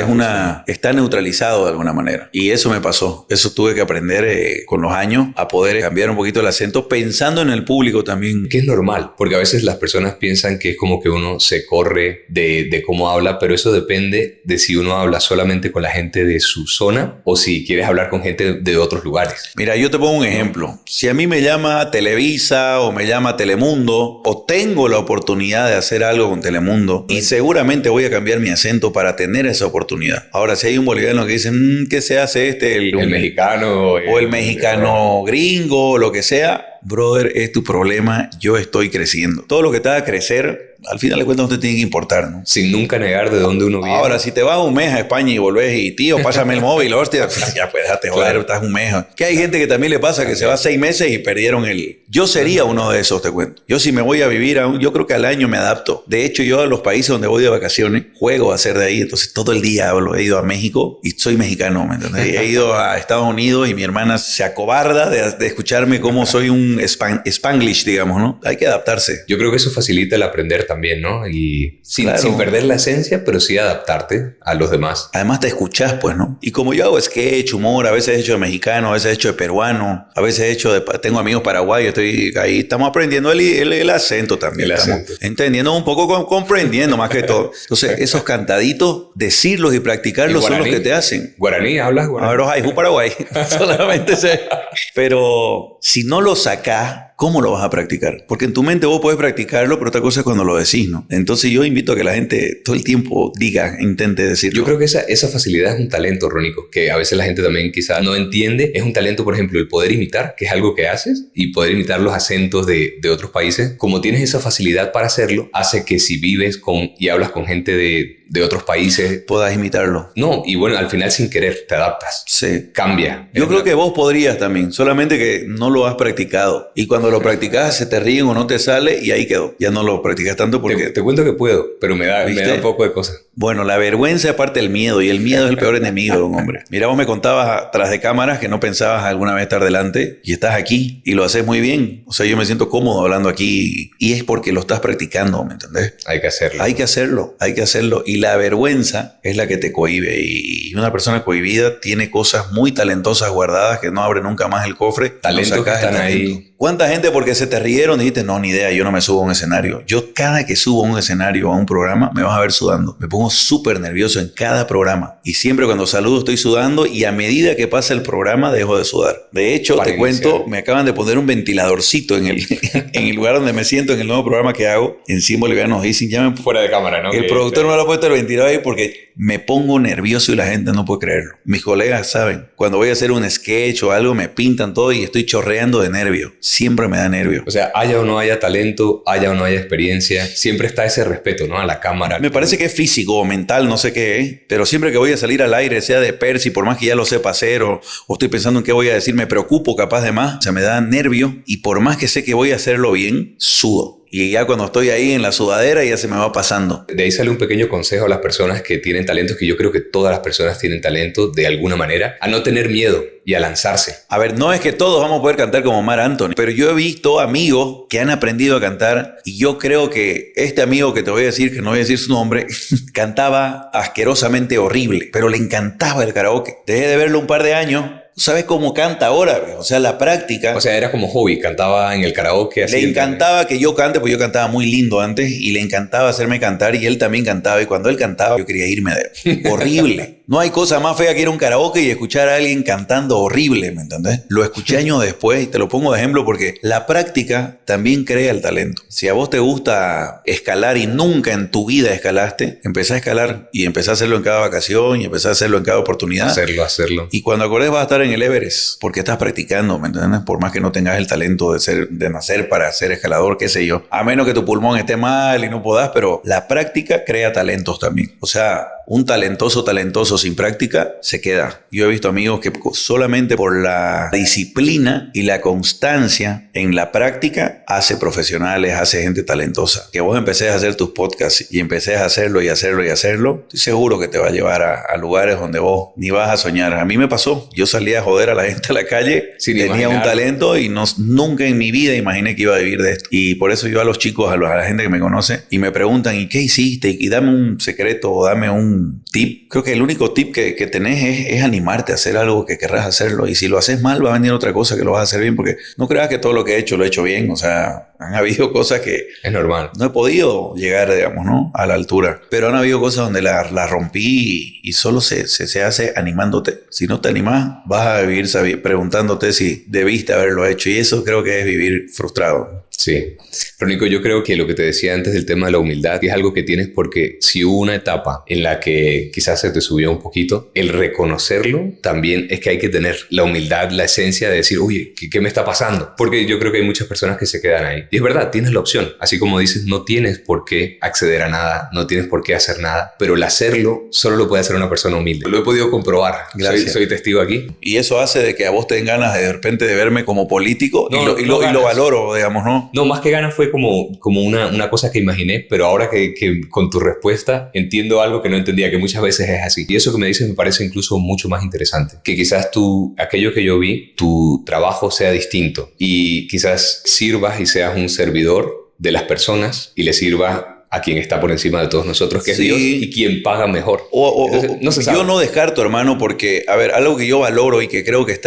está neutralizado de alguna manera. Y eso me pasó. Eso tuve que aprender con los años a poder cambiar un poquito el acento pensando en el público también. Que es normal, porque a veces las personas piensan que es como que uno se corre de cómo habla, pero eso depende de si uno habla solamente con la gente de su zona o si quieres hablar con gente de otros lugares. Mira, yo te pongo un ejemplo. Si a mí me llama Televisa o me llama Telemundo o tengo la oportunidad de hacer algo con Telemundo y seguramente voy a cambiar mi acento para tener esa oportunidad. Ahora, si hay un boliviano que dice, ¿qué se hace el mexicano o el mexicano gringo o lo que sea? Brother, es tu problema, yo estoy creciendo. Todo lo que te haga crecer, al final de cuentas no te tiene que importar, ¿no? Sin nunca negar de dónde uno viene. Ahora, si te vas un mes a España y volvés y, tío, pásame el móvil, hostia, ya pues déjate joder, estás un mes. Que hay gente que también le pasa que se va 6 meses y perdieron el... Yo sería uno de esos, te cuento. Yo si me voy a vivir, yo creo que al año me adapto. De hecho, yo a los países donde voy de vacaciones, juego a ser de ahí. Entonces, todo el día hablo. He ido a México y soy mexicano, ¿me entiendes? He ido a Estados Unidos y mi hermana se acobarda de escucharme cómo soy un un Spanglish, digamos, ¿no? Hay que adaptarse. Yo creo que eso facilita el aprender también, ¿no? Y sin perder la esencia, pero sí adaptarte a los demás. Además te escuchás, pues, ¿no? Y como yo hago sketch, humor, a veces he hecho de mexicano, a veces he hecho de peruano, a veces he hecho de... Tengo amigos paraguayos, estoy ahí, estamos aprendiendo el acento también. Estamos entendiendo un poco, comprendiendo más que todo. Entonces, esos cantaditos, decirlos y practicarlos son los que te hacen. ¿Guaraní? ¿Hablas guaraní? Ahora, hay Paraguay. Solamente sé. Pero si no lo sacás, ¿cómo lo vas a practicar? Porque en tu mente vos podés practicarlo, pero otra cosa es cuando lo decís, ¿no? Entonces yo invito a que la gente todo el tiempo intente decirlo. Yo creo que esa facilidad es un talento, Rónico, que a veces la gente también quizás no entiende. Es un talento, por ejemplo, el poder imitar, que es algo que haces, y poder imitar los acentos de otros países. Como tienes esa facilidad para hacerlo, hace que si vives y hablas con gente de otros países... puedas imitarlo. No, y bueno, al final sin querer te adaptas. Sí. Cambia. Yo creo que vos podrías también, solamente que no lo has practicado. Y cuando lo practicas se te ríen o no te sale y ahí quedó. Ya no lo practicas tanto porque... Te cuento que puedo, pero me da un poco de cosas. Bueno, la vergüenza es parte del miedo y el miedo es el peor enemigo de un hombre. Mira, vos me contabas tras de cámaras que no pensabas alguna vez estar delante y estás aquí y lo haces muy bien. O sea, yo me siento cómodo hablando aquí y es porque lo estás practicando, ¿me entendés? Hay que hacerlo. Hay que hacerlo, hay que hacerlo. Y la vergüenza es la que te cohíbe y una persona cohibida tiene cosas muy talentosas guardadas que no abre nunca más el cofre. Talentos que están ahí. ¿Cuánta gente porque se te rieron dijiste, no, ni idea, yo no me subo a un escenario? Yo cada que subo a un escenario o a un programa me vas a ver sudando. Me pongo súper nervioso en cada programa. Y siempre cuando saludo estoy sudando y a medida que pasa el programa dejo de sudar. De hecho, te cuento, me acaban de poner un ventiladorcito en el lugar donde me siento en el nuevo programa que hago. En Bolivia nos dicen, llamen fuera de cámara, ¿no? El productor no lo ha puesto el ventilador ahí porque me pongo nervioso y la gente no puede creerlo. Mis colegas saben, cuando voy a hacer un sketch o algo me pintan todo y estoy chorreando de nervio. Siempre me da nervio. O sea, haya o no haya talento, haya o no haya experiencia, siempre está ese respeto, ¿no? A la cámara. Me parece que es físico o mental, no sé qué es, pero siempre que voy a salir al aire, sea de Percy, por más que ya lo sepa hacer o estoy pensando en qué voy a decir, me preocupo capaz de más, o sea, me da nervio y por más que sé que voy a hacerlo bien, sudo. Y ya cuando estoy ahí en la sudadera ya se me va pasando. De ahí sale un pequeño consejo a las personas que tienen talentos, que yo creo que todas las personas tienen talento de alguna manera, a no tener miedo y a lanzarse. A ver, no es que todos vamos a poder cantar como Marc Anthony, pero yo he visto amigos que han aprendido a cantar y yo creo que este amigo que te voy a decir, que no voy a decir su nombre, cantaba asquerosamente horrible, pero le encantaba el karaoke. Dejé de verlo un par de años. ¿Sabes cómo canta ahora? O sea, la práctica... O sea, era como hobby, cantaba en el karaoke. Le encantaba que yo cante, porque yo cantaba muy lindo antes, y le encantaba hacerme cantar, y él también cantaba, y cuando él cantaba, yo quería irme de él. Horrible. No hay cosa más fea que ir a un karaoke y escuchar a alguien cantando horrible, ¿me entendés? Lo escuché años después, y te lo pongo de ejemplo porque la práctica también crea el talento. Si a vos te gusta escalar y nunca en tu vida escalaste, empezá a escalar, y empezá a hacerlo en cada vacación, y empezá a hacerlo en cada oportunidad. Hacerlo. Y cuando acordés vas a estar en el Everest, porque estás practicando, ¿me entiendes? Por más que no tengas el talento de nacer para ser escalador, qué sé yo. A menos que tu pulmón esté mal y no podás, pero la práctica crea talentos también. O sea, un talentoso sin práctica se queda. Yo he visto amigos que solamente por la disciplina y la constancia en la práctica hace profesionales, hace gente talentosa. Que vos empecés a hacer tus podcasts y empecés a hacerlo y hacerlo y hacerlo, estoy seguro que te va a llevar a lugares donde vos ni vas a soñar. A mí me pasó. Yo salía a joder a la gente a la calle, tenía un talento y nunca en mi vida imaginé que iba a vivir de esto. Y por eso yo a los chicos, a la gente que me conoce y me preguntan, ¿y qué hiciste? Y dame un secreto o dame un tip. Creo que el único tip que tenés es animarte a hacer algo que querrás hacerlo. Y si lo haces mal, va a venir otra cosa que lo vas a hacer bien, porque no creas que todo lo que he hecho lo he hecho bien. O sea, han habido cosas que es normal. No he podido llegar, digamos, ¿no? A la altura. Pero han habido cosas donde la rompí y solo se hace animándote. Si no te animás, vas a vivir preguntándote si debiste haberlo hecho. Y eso creo que es vivir frustrado. Sí. Pero Nico, yo creo que lo que te decía antes del tema de la humildad es algo que tienes porque si hubo una etapa en la que quizás se te subió un poquito, el reconocerlo también es que hay que tener la humildad, la esencia de decir, oye, ¿qué me está pasando? Porque yo creo que hay muchas personas que se quedan ahí. Y es verdad, tienes la opción. Así como dices, no tienes por qué acceder a nada, no tienes por qué hacer nada, pero el hacerlo solo lo puede hacer una persona humilde. Lo he podido comprobar. Gracias. Soy testigo aquí. Y eso hace de que a vos te den ganas de repente de verme como político y lo valoro, digamos, ¿no? No, más que ganas fue como una cosa que imaginé, pero ahora que con tu respuesta entiendo algo que no entendía, que muchas veces es así. Y eso que me dices me parece incluso mucho más interesante. Que quizás aquello que yo vi, tu trabajo sea distinto y quizás sirvas y seas un servidor de las personas y le sirvas a quien está por encima de todos nosotros, que es Dios, y quien paga mejor. Entonces, no se sabe. Yo no descarto, hermano, porque, a ver, algo que yo valoro y que creo que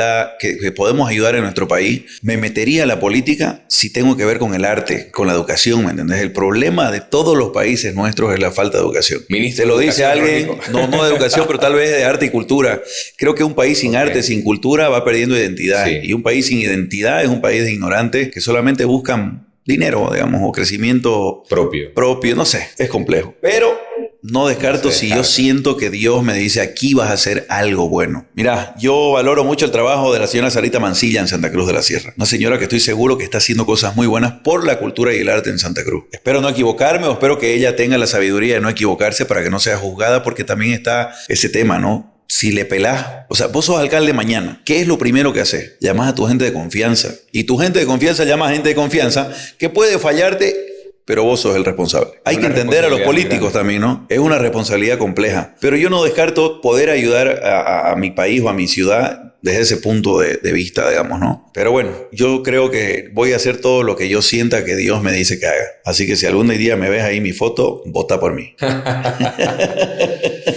podemos ayudar en nuestro país, me metería a la política si tengo que ver con el arte, con la educación, ¿me entendés? El problema de todos los países nuestros es la falta de educación. Ministro, te lo dice alguien, no de educación, pero tal vez de arte y cultura. Creo que un país sin arte, sin cultura, va perdiendo identidad. Sí. Y un país sin identidad es un país de ignorantes que solamente buscan dinero, digamos, o crecimiento propio, no sé, es complejo. Pero no descarto si yo siento que Dios me dice, aquí vas a hacer algo bueno. Mira, yo valoro mucho el trabajo de la señora Sarita Mancilla en Santa Cruz de la Sierra. Una señora que estoy seguro que está haciendo cosas muy buenas por la cultura y el arte en Santa Cruz. Espero no equivocarme o espero que ella tenga la sabiduría de no equivocarse para que no sea juzgada, porque también está ese tema, ¿no? Si le pelás, o sea, vos sos alcalde mañana, ¿qué es lo primero que haces? Llamás a tu gente de confianza. Y tu gente de confianza llama a gente de confianza que puede fallarte, pero vos sos el responsable. Hay que entender a los políticos también, ¿no? Es una responsabilidad compleja. Pero yo no descarto poder ayudar a mi país o a mi ciudad desde ese punto de vista, digamos, ¿no? Pero bueno, yo creo que voy a hacer todo lo que yo sienta que Dios me dice que haga. Así que si algún día me ves ahí mi foto, vota por mí.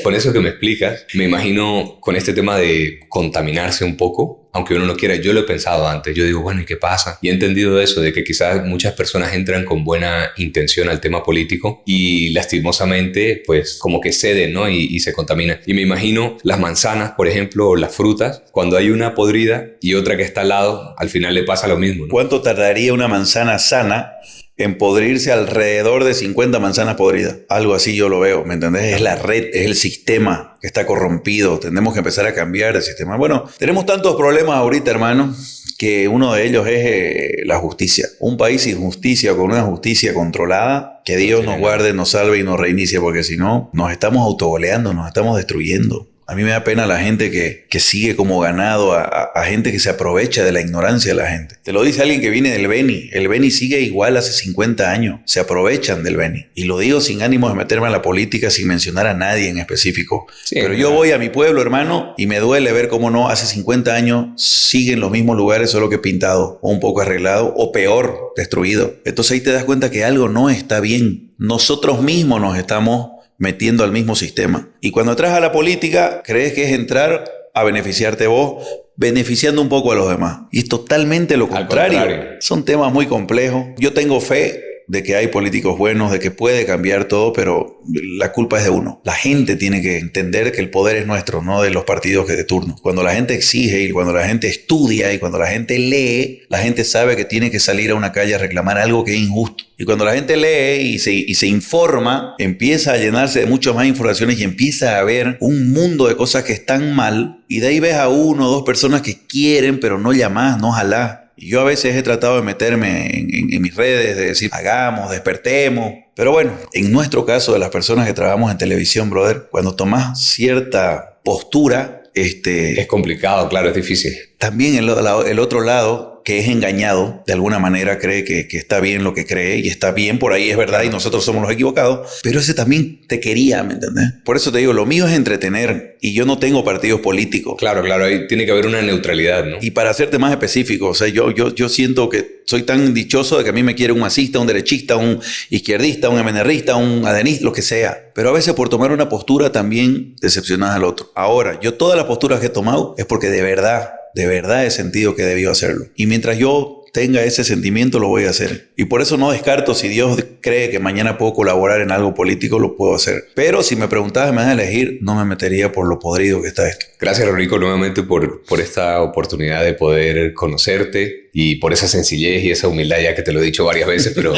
Con eso que me explicas, me imagino con este tema de contaminarse un poco, aunque uno no quiera. Yo lo he pensado antes. Yo digo, bueno, ¿y qué pasa? Y he entendido eso, de que quizás muchas personas entran con buena intención al tema político y lastimosamente, pues, como que ceden, ¿no? Y se contaminan. Y me imagino las manzanas, por ejemplo, o las frutas, cuando hay una podrida y otra que está al lado, al final le pasa lo mismo, ¿no? ¿Cuánto tardaría una manzana sana en podrirse alrededor de 50 manzanas podridas? Algo así yo lo veo, ¿me entendés? Es la red, es el sistema que está corrompido. Tenemos que empezar a cambiar el sistema. Bueno, tenemos tantos problemas ahorita, hermano, que uno de ellos es la justicia. Un país sin justicia, con una justicia controlada, que Dios nos guarde, nos salve y nos reinicie, porque si no, nos estamos autogoleando, nos estamos destruyendo. A mí me da pena la gente que sigue como ganado a gente que se aprovecha de la ignorancia de la gente. Te lo dice alguien que viene del Beni. El Beni sigue igual hace 50 años. Se aprovechan del Beni. Y lo digo sin ánimo de meterme en la política, sin mencionar a nadie en específico. Sí, pero yo voy a mi pueblo, hermano, y me duele ver cómo no, hace 50 años siguen los mismos lugares, solo que pintado, o un poco arreglado, o peor, destruido. Entonces ahí te das cuenta que algo no está bien. Nosotros mismos nos estamos metiendo al mismo sistema. Y cuando entras a la política, crees que es entrar a beneficiarte vos, beneficiando un poco a los demás. Y es totalmente lo contrario. Son temas muy complejos. Yo tengo fe de que hay políticos buenos, de que puede cambiar todo, pero la culpa es de uno. La gente tiene que entender que el poder es nuestro, no de los partidos que de turno. Cuando la gente exige y cuando la gente estudia y cuando la gente lee, la gente sabe que tiene que salir a una calle a reclamar algo que es injusto. Y cuando la gente lee y se informa, empieza a llenarse de muchas más informaciones y empieza a ver un mundo de cosas que están mal, y de ahí ves a uno o dos personas que quieren, pero no llamás, no jalás. Y yo a veces he tratado de meterme en mis redes, de decir, hagamos, despertemos. Pero bueno, en nuestro caso de las personas que trabajamos en televisión, brother, cuando tomás cierta postura, es complicado, claro, es difícil. También el otro lado, que es engañado, de alguna manera cree que está bien lo que cree, y está bien, por ahí es verdad, y nosotros somos los equivocados, pero ese también te quería, ¿me entendés? Por eso te digo, lo mío es entretener, y yo no tengo partidos políticos. Claro, ahí tiene que haber una neutralidad, ¿no? Y para hacerte más específico, o sea, yo siento que soy tan dichoso de que a mí me quiere un masista, un derechista, un izquierdista, un MNRista, un adenista, lo que sea. Pero a veces por tomar una postura también decepcionas al otro. Ahora, yo todas las posturas que he tomado es porque de verdad he sentido que debió hacerlo. Y mientras yo tenga ese sentimiento, lo voy a hacer. Y por eso no descarto, si Dios cree que mañana puedo colaborar en algo político, lo puedo hacer. Pero si me preguntabas, me vas a elegir, no me metería por lo podrido que está esto. Gracias, Rodrigo, nuevamente por esta oportunidad de poder conocerte y por esa sencillez y esa humildad, ya que te lo he dicho varias veces, pero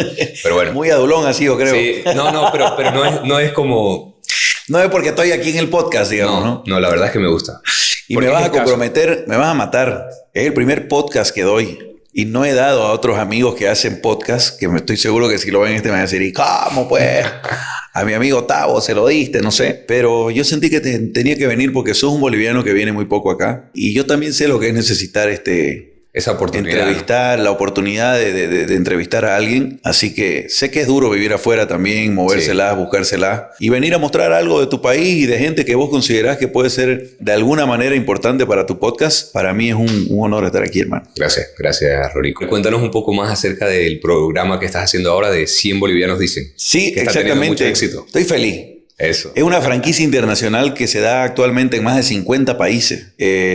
bueno. Muy adulón ha sido, creo. Sí, pero no es como... No es porque estoy aquí en el podcast, digamos, ¿no? No, la verdad es que me gusta. Y me vas a comprometer, me vas a matar. Es el primer podcast que doy. Y no he dado a otros amigos que hacen podcast, que me estoy seguro que si lo ven me van a decir, ¿y cómo pues? A mi amigo Tavo se lo diste, no sé. Pero yo sentí que tenía que venir porque sos un boliviano que viene muy poco acá. Y yo también sé lo que es necesitar esa oportunidad. Entrevistar, la oportunidad de entrevistar a alguien. Así que sé que es duro vivir afuera también, movérselas, buscárselas y venir a mostrar algo de tu país y de gente que vos considerás que puede ser de alguna manera importante para tu podcast. Para mí es un honor estar aquí, hermano. Gracias, Rorico. Cuéntanos un poco más acerca del programa que estás haciendo ahora de 100 bolivianos dicen. Sí, que está teniendo mucho exactamente. éxito. Estoy feliz. Eso. Es una franquicia internacional que se da actualmente en más de 50 países.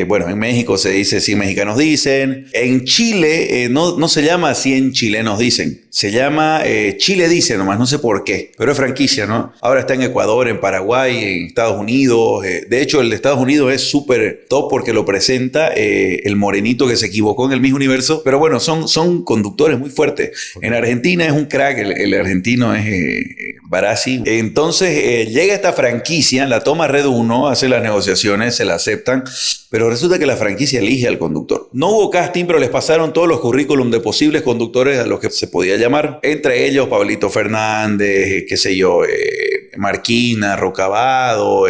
Bueno, en México se dice 100 mexicanos dicen. En Chile no se llama 100 chilenos dicen. Se llama Chile dice nomás, no sé por qué. Pero es franquicia, ¿no? Ahora está en Ecuador, en Paraguay, en Estados Unidos. De hecho, el de Estados Unidos es súper top porque lo presenta el morenito que se equivocó en el mismo universo. Pero bueno, son conductores muy fuertes. En Argentina es un crack, el argentino es Barassi. Entonces llega esta franquicia, la toma Red 1, hace las negociaciones, se la aceptan, pero resulta que la franquicia elige al conductor. No hubo casting, pero les pasaron todos los currículum de posibles conductores a los que se podía llamar. Entre ellos, Pablito Fernández, qué sé yo, Marquina, Rocabado,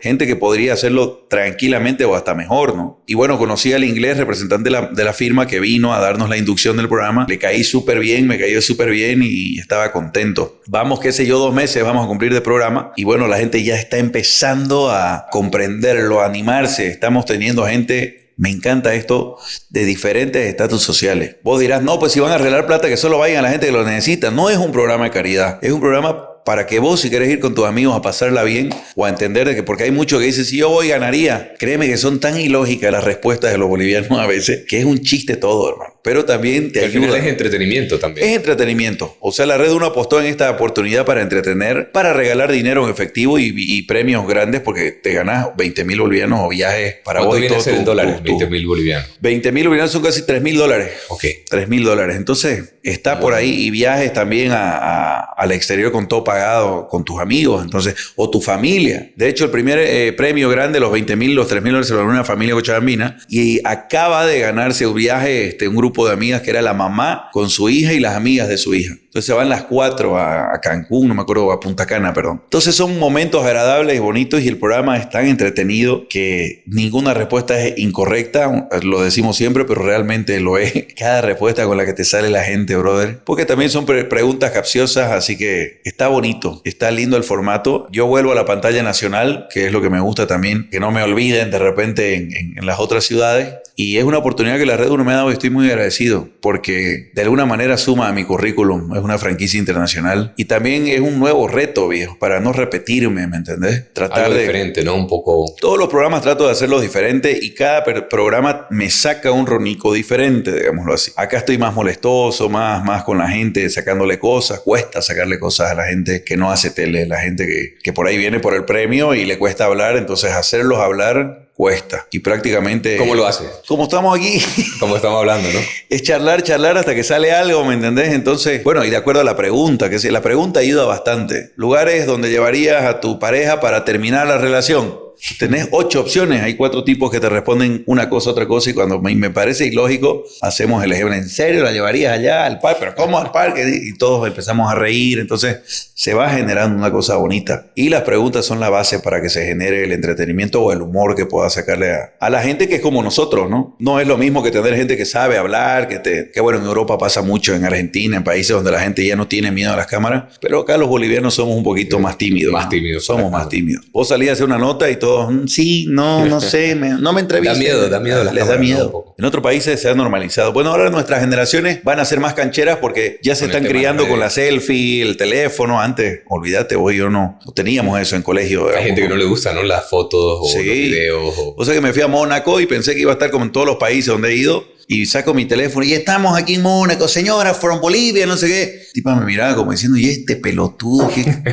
gente que podría hacerlo tranquilamente o hasta mejor, ¿no? Y bueno, conocí al inglés, representante de la firma, que vino a darnos la inducción del programa. Le caí súper bien, me cayó súper bien y estaba contento. Vamos, qué sé yo, 2 meses vamos a cumplir de programa y bueno, la gente ya está empezando a comprenderlo, a animarse. Estamos teniendo gente, me encanta esto, de diferentes estatus sociales. Vos dirás, no, pues si van a arreglar plata, que solo vayan a la gente que lo necesita. No es un programa de caridad, es un programa para que vos, si querés ir con tus amigos a pasarla bien o a entender de que, porque hay muchos que dicen, si yo voy ganaría. Créeme que son tan ilógicas las respuestas de los bolivianos a veces, que es un chiste todo, hermano. Pero también te ayuda. Al final es entretenimiento también. Es entretenimiento. O sea, la Red 1 apostó en esta oportunidad para entretener, para regalar dinero en efectivo y premios grandes, porque te ganás 20,000 bolivianos o viajes para vos. ¿Cuánto viene a ser en dólares? 20,000 bolivianos. 20,000 bolivianos son casi $3,000. Ok. $3,000. Entonces, está por ahí. Y viajes también al exterior con todo pagado, con tus amigos, entonces, o tu familia. De hecho, el primer premio grande, los 20,000, los $3,000, se lo ganó una familia cochabambina y acaba de ganarse un viaje, un grupo de amigas que era la mamá con su hija y las amigas de su hija. Entonces se van las 4 a Cancún, no me acuerdo, a Punta Cana, perdón. Entonces son momentos agradables y bonitos y el programa es tan entretenido que ninguna respuesta es incorrecta. Lo decimos siempre, pero realmente lo es. Cada respuesta con la que te sale la gente, brother. Porque también son preguntas capciosas, así que está bonito, está lindo el formato. Yo vuelvo a la pantalla nacional, que es lo que me gusta también, que no me olviden de repente en las otras ciudades. Y es una oportunidad que la Red 1 me ha dado y estoy muy agradecido porque de alguna manera suma a mi currículum. Es una franquicia internacional y también es un nuevo reto, viejo, para no repetirme, ¿me entendés? Tratar algo de... diferente, ¿no? Un poco... Todos los programas trato de hacerlos diferentes y cada programa me saca un Ronico diferente, digámoslo así. Acá estoy más molestoso, más con la gente, sacándole cosas. Cuesta sacarle cosas a la gente que no hace tele, la gente que por ahí viene por el premio y le cuesta hablar, entonces hacerlos hablar cuesta. Y prácticamente... ¿Cómo lo haces? Como estamos aquí. Como estamos hablando, ¿no? Es charlar hasta que sale algo, ¿me entendés? Entonces, bueno, y de acuerdo a la pregunta, que la pregunta ayuda bastante. Lugares donde llevarías a tu pareja para terminar la relación. Tenés 8 opciones, hay 4 tipos que te responden una cosa, otra cosa, y cuando me parece ilógico, hacemos el ejemplo. ¿En serio la llevarías allá al parque? ¿Pero cómo al parque? Y todos empezamos a reír, entonces se va generando una cosa bonita. Y las preguntas son la base para que se genere el entretenimiento o el humor que pueda sacarle a la gente que es como nosotros, ¿no? No es lo mismo que tener gente que sabe hablar, que bueno, en Europa pasa mucho, en Argentina, en países donde la gente ya no tiene miedo a las cámaras, pero acá los bolivianos somos un poquito más tímidos. Más tímidos. Somos más tímidos. Vos salías a hacer una nota y todos, sí, no sé, no me entrevistes. Da miedo. Les da miedo. En otros países se ha normalizado. Bueno, ahora nuestras generaciones van a ser más cancheras porque ya se están criando con la selfie, el teléfono. Antes, olvídate, vos y yo no teníamos eso en colegio. Hay gente que no le gusta, ¿no? Las fotos o los videos. O sea que me fui a Mónaco y pensé que iba a estar como en todos los países donde he ido. Y saco mi teléfono y estamos aquí en Mónaco, señora, from Bolivia, no sé qué. Tipa me miraba como diciendo, ¿y este pelotudo?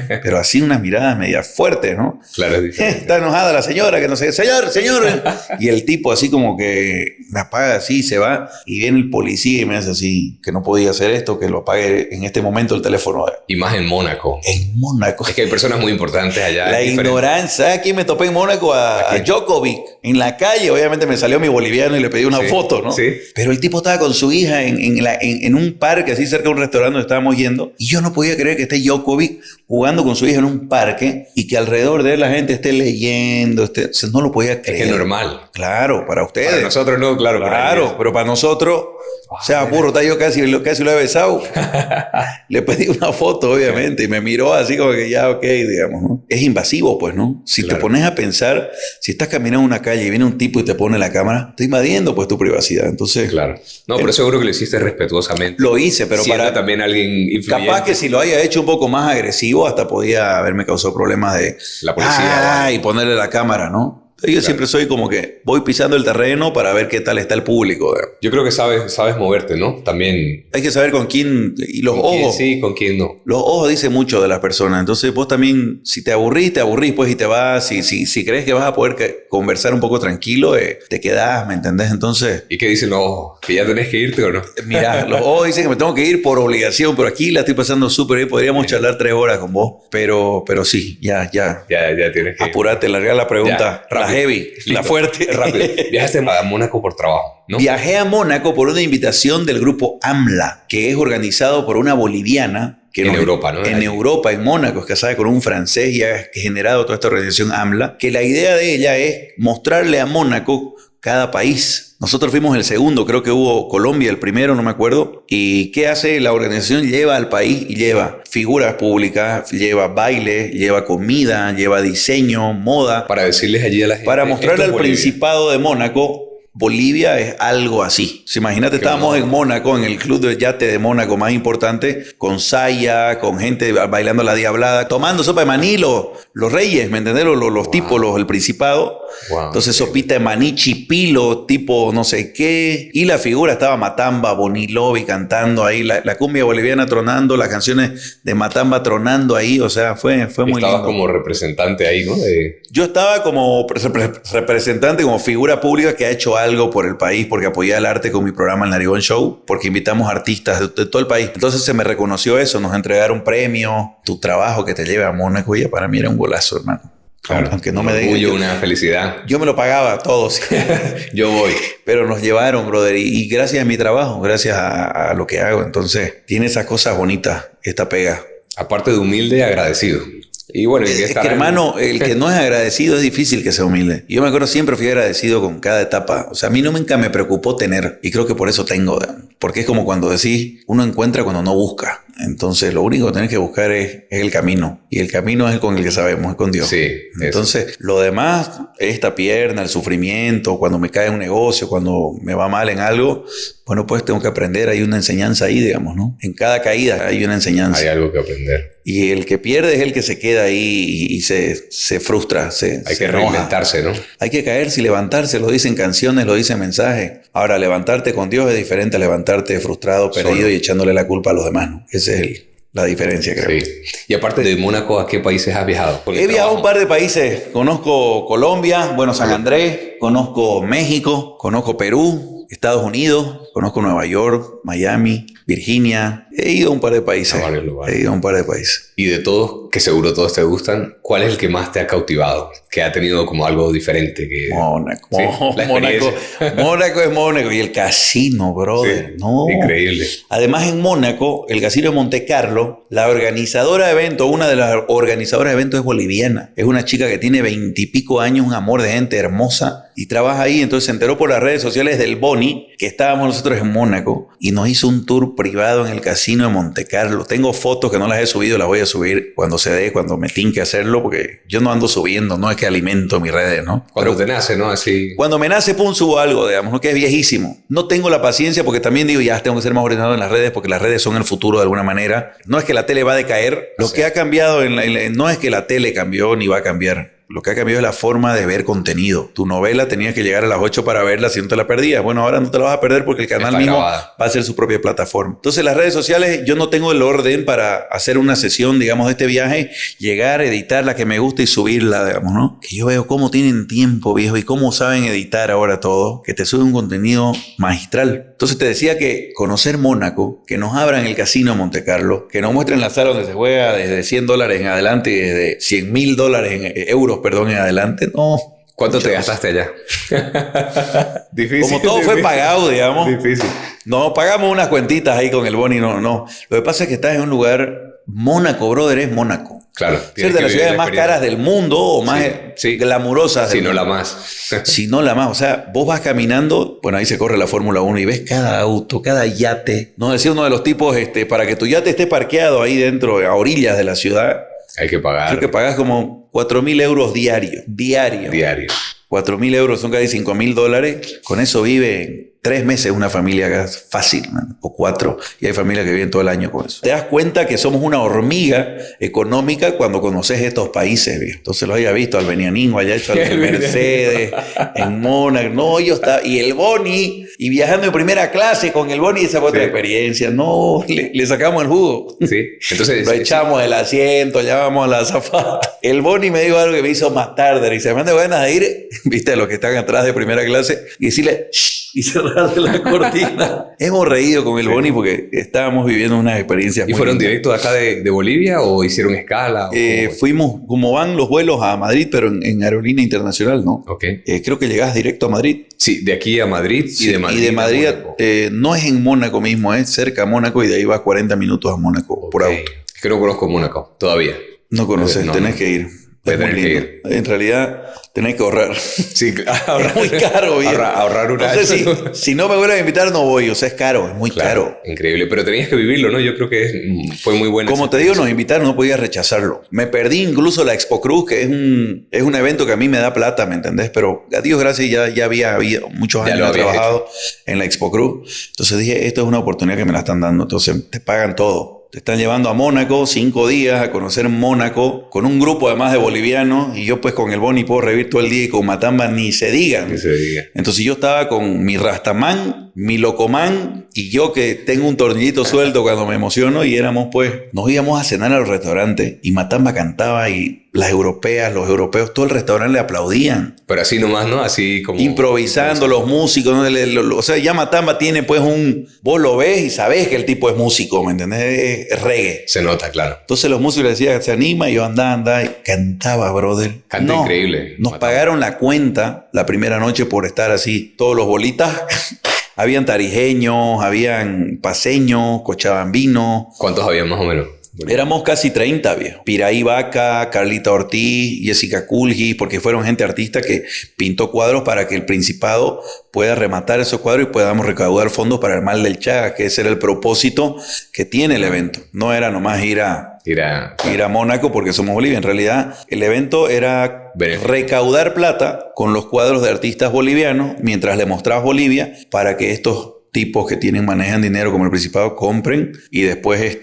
Pero así unas miradas medias fuertes, ¿no? Claro, es diferente. Está enojada la señora, que no sé qué. Señor. Y el tipo así como que me apaga así, se va. Y viene el policía y me hace así, que no podía hacer esto, que lo apague en este momento el teléfono. Y más en Mónaco. En Mónaco. Es que hay personas muy importantes allá. La ignorancia. Aquí me topé en Mónaco a Djokovic. En la calle, obviamente me salió mi boliviano y le pedí una foto, ¿no? Sí. Pero el tipo estaba con su hija en un parque, así cerca de un restaurante donde estábamos yendo, y yo no podía creer que esté Djokovic jugando con su hija en un parque y que alrededor de él la gente esté leyendo, o sea, no lo podía creer. Es normal. Claro, para ustedes. Para nosotros no, claro. Claro, pero para nosotros, o sea, burro, yo casi lo he besado. Le pedí una foto, obviamente, y me miró así como que ya, ok, digamos, ¿no? Es invasivo, pues, ¿no? Si te pones a pensar, si estás caminando en una calle y viene un tipo y te pone la cámara, está invadiendo, pues, tu privacidad. Entonces... Claro. No, pero seguro que lo hiciste respetuosamente. Lo hice, pero siendo para... también alguien influyente. Capaz que si lo haya hecho un poco más agresivo, hasta podía haberme causado problemas de... La policía. Y ponerle la cámara, ¿no? Yo siempre soy como que voy pisando el terreno para ver qué tal está el público. Yo creo que sabes moverte, ¿no? También. Hay que saber con quién y los ojos. Quién sí, con quién no. Los ojos dicen mucho de las personas. Entonces vos también, si te aburrís, pues y te vas. Si crees que vas a poder conversar un poco tranquilo, te quedás, ¿me entendés? Entonces... ¿Y qué dicen los ojos? ¿Que ya tenés que irte o no? Mira, los ojos dicen que me tengo que ir por obligación, pero aquí la estoy pasando súper bien. Podríamos charlar 3 horas con vos, pero sí, ya. Ya tienes que ir. Apurate, larga la pregunta. Ya, la heavy, la fuerte. Rápido. Viajaste a Mónaco por trabajo, ¿no? Viajé a Mónaco por una invitación del grupo AMLA, que es organizado por una boliviana. En Europa, ¿no? En Europa, en Mónaco, es casada con un francés y ha generado toda esta organización AMLA, que la idea de ella es mostrarle a Mónaco cada país. Nosotros fuimos el segundo, creo que hubo Colombia el primero, no me acuerdo. ¿Y qué hace la organización? Lleva al país y lleva figuras públicas, lleva baile, lleva comida, lleva diseño, moda. Para decirles allí a la gente. Para mostrarle al Principado de Mónaco, Bolivia es algo así. Imagínate, estábamos en Mónaco, en el club de yate de Mónaco más importante, con saya, con gente bailando la diablada, tomando sopa de maní, los reyes, ¿me entendés? Los tipos, el Principado. Wow, entonces sopita de maní, chipilo, tipo no sé qué. Y la figura estaba Matamba, Bonilovi cantando ahí, la cumbia boliviana tronando, las canciones de Matamba tronando ahí. O sea, fue muy lindo. Estabas como representante ahí, ¿no? Yo estaba como representante, como figura pública que ha hecho algo por el país, porque apoyé el arte con mi programa El Narigón Show, porque invitamos artistas de todo el país. Entonces se me reconoció eso, nos entregaron premio, tu trabajo que te lleve a Mónaco, y para mí era un golazo, hermano. Claro, aunque no me den orgullo, una felicidad. Yo me lo pagaba todo. ¿Sí? Yo voy. Pero nos llevaron, brother, y gracias a mi trabajo, gracias a lo que hago. Entonces, tiene esas cosas bonitas, esta pega. Aparte de humilde, agradecido. Y bueno, es que, hermano, el que no es agradecido es difícil que sea humilde. Yo me acuerdo, siempre fui agradecido con cada etapa. O sea, a mí nunca me preocupó tener, y creo que por eso tengo. Porque es como cuando decís, uno encuentra cuando no busca. Entonces, lo único que tenés que buscar es el camino. Y el camino es con el que sabemos, es con Dios. Sí. Entonces, lo demás, esta pierna, el sufrimiento, cuando me cae un negocio, cuando me va mal en algo, bueno, pues tengo que aprender. Hay una enseñanza ahí, digamos, ¿no? En cada caída hay una enseñanza. Hay algo que aprender. Y el que pierde es el que se queda ahí y se frustra. Hay que reinventarse, ¿no? Hay que caerse y levantarse. Lo dicen canciones, lo dicen mensajes. Ahora, levantarte con Dios es diferente a levantarte frustrado, perdido y echándole la culpa a los demás, ¿no? Esa es la diferencia, creo. Sí. Y aparte de Mónaco, ¿a qué países has viajado? He viajado a un par de países. Conozco Colombia, San Andrés, conozco México, conozco Perú, Estados Unidos, conozco Nueva York, Miami, Virginia. He ido a un par de países. He ido a un par de países. Y de todos, que seguro todos te gustan, ¿cuál es el que más te ha cautivado? Que ha tenido como algo diferente. Mónaco. ¿Sí? Mónaco es Mónaco. Y el casino, brother. Sí, no. Increíble. Además, en Mónaco, el casino de Monte Carlo, la organizadora de eventos, una de las organizadoras de eventos es boliviana. Es una chica que tiene 20 y pico años, un amor de gente hermosa, y trabaja ahí. Entonces se enteró por las redes sociales del Boni que estábamos nosotros en Mónaco, y nos hizo un tour privado en el casino de Monte Carlo. Tengo fotos que no las he subido, las voy a subir cuando se dé, cuando me tinque hacerlo, porque yo no ando subiendo, no es que alimento mis redes, ¿no? Cuando te nace, ¿no? Así. Cuando me nace, pum, subo algo, digamos, ¿no? Que es viejísimo. No tengo la paciencia, porque también digo, ya tengo que ser más ordenado en las redes, porque las redes son el futuro de alguna manera. No es que la tele va a decaer. Lo que ha cambiado, no es que la tele cambió ni va a cambiar. Lo que ha cambiado es la forma de ver contenido. Tu novela tenías que llegar a las 8 para verla, si no te la perdías. Bueno, ahora no te la vas a perder porque el canal mismo va a hacer su propia plataforma. Entonces, las redes sociales, yo no tengo el orden para hacer una sesión, digamos, de este viaje, llegar, editar la que me gusta y subirla, digamos, ¿no? Que yo veo cómo tienen tiempo, viejo, y cómo saben editar ahora todo, que te sube un contenido magistral. Entonces, te decía que conocer Mónaco, que nos abran el casino de Monte Carlo, que nos muestren la sala donde se juega desde $100 en adelante y desde $100,000 en euros, en adelante, no. ¿Cuánto te gastaste allá? Difícil. Como todo fue pagado, digamos. Difícil. No, pagamos unas cuentitas ahí con el Boni, no. Lo que pasa es que estás en un lugar... Mónaco, brother, es Mónaco. Claro. Es de las ciudades más caras del mundo o más glamurosas. Si no la más. Si no la más. O sea, vos vas caminando, bueno, ahí se corre la Fórmula 1 y ves cada auto, cada yate. No decía uno de los tipos, para que tu yate esté parqueado ahí dentro, a orillas de la ciudad. Hay que pagar. Creo que pagás como 4.000 euros diario. 4.000 euros son casi $5.000. Con eso vive 3 meses una familia fácil, man, o 4. Y hay familias que viven todo el año con eso. Te das cuenta que somos una hormiga económica cuando conoces estos países, viejo. Entonces lo haya visto al Benianingo, haya hecho al Mercedes, en Mónaco. No, yo estaba... Y el Boni, y viajando en primera clase con el Boni, esa fue otra experiencia. No, le sacamos el jugo. Sí. Entonces... Lo echamos del asiento, llamamos a la azafata. El Boni me dijo algo que me hizo más tarde. Y se me dan ganas de ir, viste, a los que están atrás de primera clase, y decirle... ¡Shh! Y cerrarle la cortina. Hemos reído con el Boni porque estábamos viviendo unas experiencias muy... ¿Y fueron directos acá de Bolivia o hicieron escala? Fuimos, como van los vuelos a Madrid, pero en aerolínea internacional, ¿no? Ok. Creo que llegás directo a Madrid. Sí, de aquí a Madrid y de Madrid. Y de Madrid no es en Mónaco mismo, es cerca a Mónaco y de ahí vas 40 minutos a Mónaco por auto. Es que no conozco Mónaco todavía. No conoces, tenés que ir. Tener que ir. En realidad, tenés que ahorrar. Sí, ahorrar. Es muy caro, bien. Ahorrar una... No sé si no me vuelven a invitar, no voy. O sea, es caro, es muy caro. Increíble. Pero tenías que vivirlo, ¿no? Yo creo que fue muy bueno. Como te digo, nos invitaron, no podía rechazarlo. Me perdí incluso la Expo Cruz, que es un evento que a mí me da plata, ¿me entendés? Pero a Dios gracias, ya había muchos años trabajado en la Expo Cruz. Entonces dije, esto es una oportunidad que me la están dando. Entonces te pagan todo. Te están llevando a Mónaco 5 días a conocer Mónaco con un grupo además de bolivianos y yo pues con el Boni puedo revivir todo el día y con Matamba ni se diga. Entonces yo estaba con mi Rastamán, mi Locomán y yo que tengo un tornillito suelto cuando me emociono y nos íbamos a cenar al restaurante y Matamba cantaba y las europeas, los europeos, todo el restaurante le aplaudían. Pero así nomás, ¿no? Así como... Improvisando los músicos. ¿no? O sea, ya Matamba tiene pues vos lo ves y sabés que el tipo es músico, ¿me entendés? Es reggae. Se nota, claro. Entonces los músicos le decían, se anima y yo andaba y cantaba, brother. Canta increíble. Nos pagaron la cuenta la primera noche por estar así, todos los bolitas. Habían tarijeños, habían paseños, cochabambinos. ¿Cuántos habían más o menos? Éramos casi 30, viejo. Piraí Vaca, Carlita Ortiz, Jessica Kulgi, porque fueron gente artista que pintó cuadros para que el Principado pueda rematar esos cuadros y podamos recaudar fondos para el Mal del Chagas, que ese era el propósito que tiene el evento. No era nomás ir a Mónaco porque somos Bolivia. En realidad, el evento era recaudar plata con los cuadros de artistas bolivianos mientras le mostrabas Bolivia para que estos tipos que manejan dinero como el Principado compren y después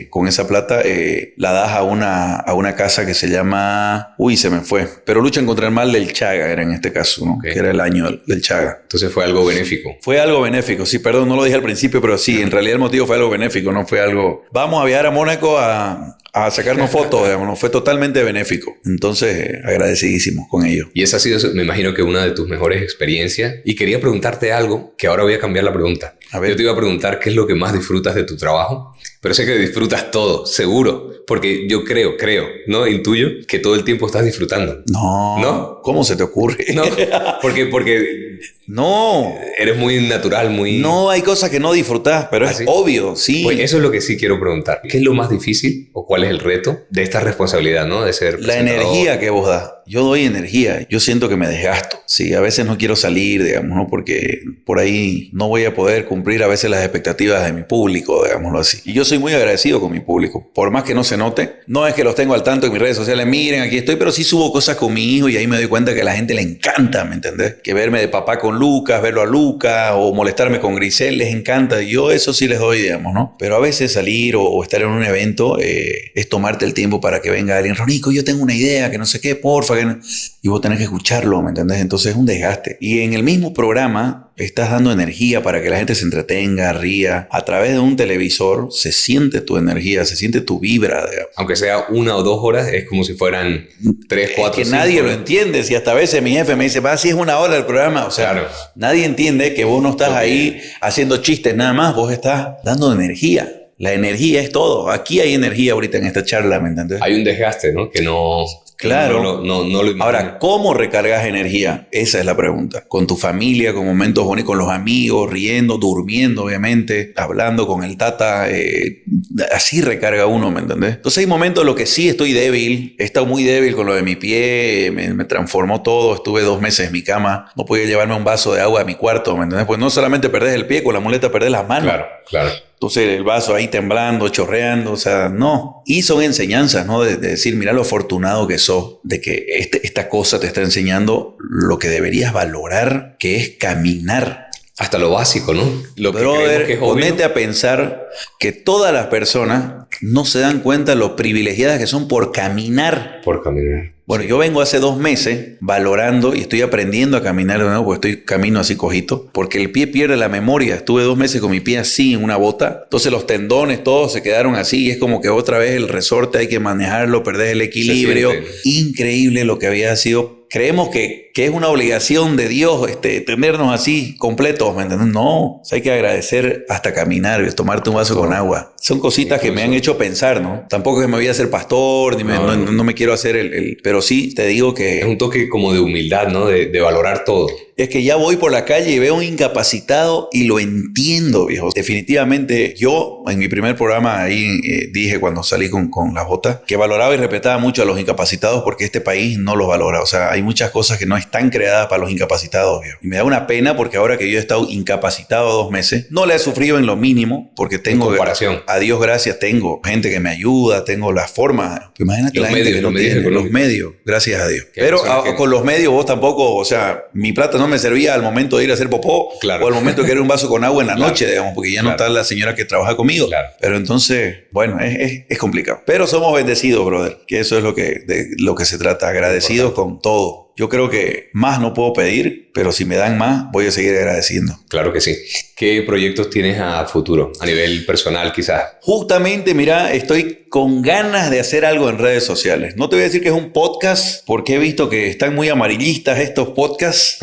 con esa plata la das a una casa que se llama... se me fue. Pero luchan contra el mal del Chaga era en este caso, ¿no? Okay. Que era el año del Chaga. Entonces fue algo benéfico. Fue algo benéfico, sí, perdón, no lo dije al principio, pero sí, en realidad el motivo fue algo benéfico, no fue algo... Vamos a viajar a Mónaco a sacarnos fotos, digamos, ¿no? Fue totalmente benéfico. Entonces, agradecidísimos con ello. Y esa ha sido, me imagino que una de tus mejores experiencias. Y quería preguntarte algo, que ahora voy a cambiar la pregunta. A ver. Yo te iba a preguntar qué es lo que más disfrutas de tu trabajo, pero sé que disfrutas todo, seguro. Porque yo creo, ¿no? Intuyo que todo el tiempo estás disfrutando. No. ¿Cómo se te ocurre? No, porque no. Eres muy natural, muy... No, hay cosas que no disfrutás, pero es obvio, sí. Pues eso es lo que sí quiero preguntar. ¿Qué es lo más difícil o cuál es el reto de esta responsabilidad, ¿no? De ser la energía que vos das. Yo doy energía. Yo siento que me desgasto. Sí, a veces no quiero salir, digamos, ¿no? Porque por ahí no voy a poder cumplir a veces las expectativas de mi público, digámoslo así. Y yo soy muy agradecido con mi público. Por más que no se note, no es que los tengo al tanto en mis redes sociales. Miren, aquí estoy, pero sí subo cosas con mi hijo y ahí me doy cuenta que a la gente le encanta, ¿me entendés? Que verme de papá con Lucas, verlo a Lucas o molestarme con Grisel, les encanta. Yo eso sí les doy, digamos, ¿no? Pero a veces salir o estar en un evento es tomarte el tiempo para que venga alguien. Ronico, yo tengo una idea, que no sé qué, porfa. Y vos tenés que escucharlo, ¿me entendés? Entonces es un desgaste. Y en el mismo programa estás dando energía para que la gente se entretenga, ría. A través de un televisor se siente tu energía, se siente tu vibra. Digamos. Aunque sea 1 o 2 horas, es como si fueran 3, 4, que 5 nadie horas. Lo entiende. Si hasta a veces mi jefe me dice, si es 1 hora el programa. O sea, claro. Nadie entiende que vos no estás ahí haciendo chistes nada más. Vos estás dando energía. La energía es todo. Aquí hay energía ahorita en esta charla, ¿me entendés? Hay un desgaste, ¿no? Que no Claro. No lo imagino. Ahora, ¿cómo recargas energía? Esa es la pregunta. Con tu familia, con momentos bonitos, con los amigos, riendo, durmiendo, obviamente, hablando con el tata. Así recarga uno, ¿me entendés? Entonces hay momentos en los que sí estoy débil. He estado muy débil con lo de mi pie. Me transformó todo. Estuve 2 meses en mi cama. No podía llevarme un vaso de agua a mi cuarto, ¿me entendés? Pues no solamente perdés el pie, con la muleta perdés las manos. Claro. Entonces el vaso ahí temblando, chorreando, o sea, no. Y son enseñanzas, ¿no? De decir, mira lo afortunado que sos, de que esta cosa te está enseñando lo que deberías valorar, que es caminar. Hasta lo básico, ¿no? Lo que Brother, creemos que es obvio. ponete a pensar que todas las personas no se dan cuenta lo privilegiadas que son por caminar. Por caminar. Bueno, yo vengo hace 2 meses valorando y estoy aprendiendo a caminar de nuevo porque camino así cojito, porque el pie pierde la memoria. Estuve 2 meses con mi pie así en una bota, entonces los tendones todos se quedaron así y es como que otra vez el resorte hay que manejarlo, perdés el equilibrio. Increíble lo que había sido. Creemos que es una obligación de Dios tenernos así completos, ¿me entiendes? No, o sea, hay que agradecer hasta caminar, tomarte un vaso con agua. Son cositas que me han hecho pensar, ¿no? Tampoco es que me voy a hacer pastor, ni no me quiero hacer pero sí te digo que... Es un toque como de humildad, ¿no? De valorar todo. Es que ya voy por la calle y veo un incapacitado y lo entiendo, viejo. Definitivamente yo en mi primer programa ahí dije cuando salí con la Jota que valoraba y respetaba mucho a los incapacitados porque este país no los valora. O sea, hay muchas cosas que no están creadas para los incapacitados, viejo. Y me da una pena porque ahora que yo he estado incapacitado 2 meses, no le he sufrido en lo mínimo porque tengo... En comparación. A Dios gracias, tengo gente que me ayuda, tengo las formas. Imagínate los la gente que no tiene los medios, gracias a Dios. Pero con los medios vos tampoco, o sea, mi plata no me servía al momento de ir a hacer popó o al momento de querer un vaso con agua en la noche, digamos, porque ya no está la señora que trabaja conmigo. Pero entonces, bueno, es complicado. Pero somos bendecidos, brother, que eso es de lo que se trata, agradecidos con todo. Yo creo que más no puedo pedir, pero si me dan más, voy a seguir agradeciendo. Claro que sí. ¿Qué proyectos tienes a futuro? A nivel personal, quizás. Justamente, mira, estoy con ganas de hacer algo en redes sociales. No te voy a decir que es un podcast, porque he visto que están muy amarillistas estos podcasts.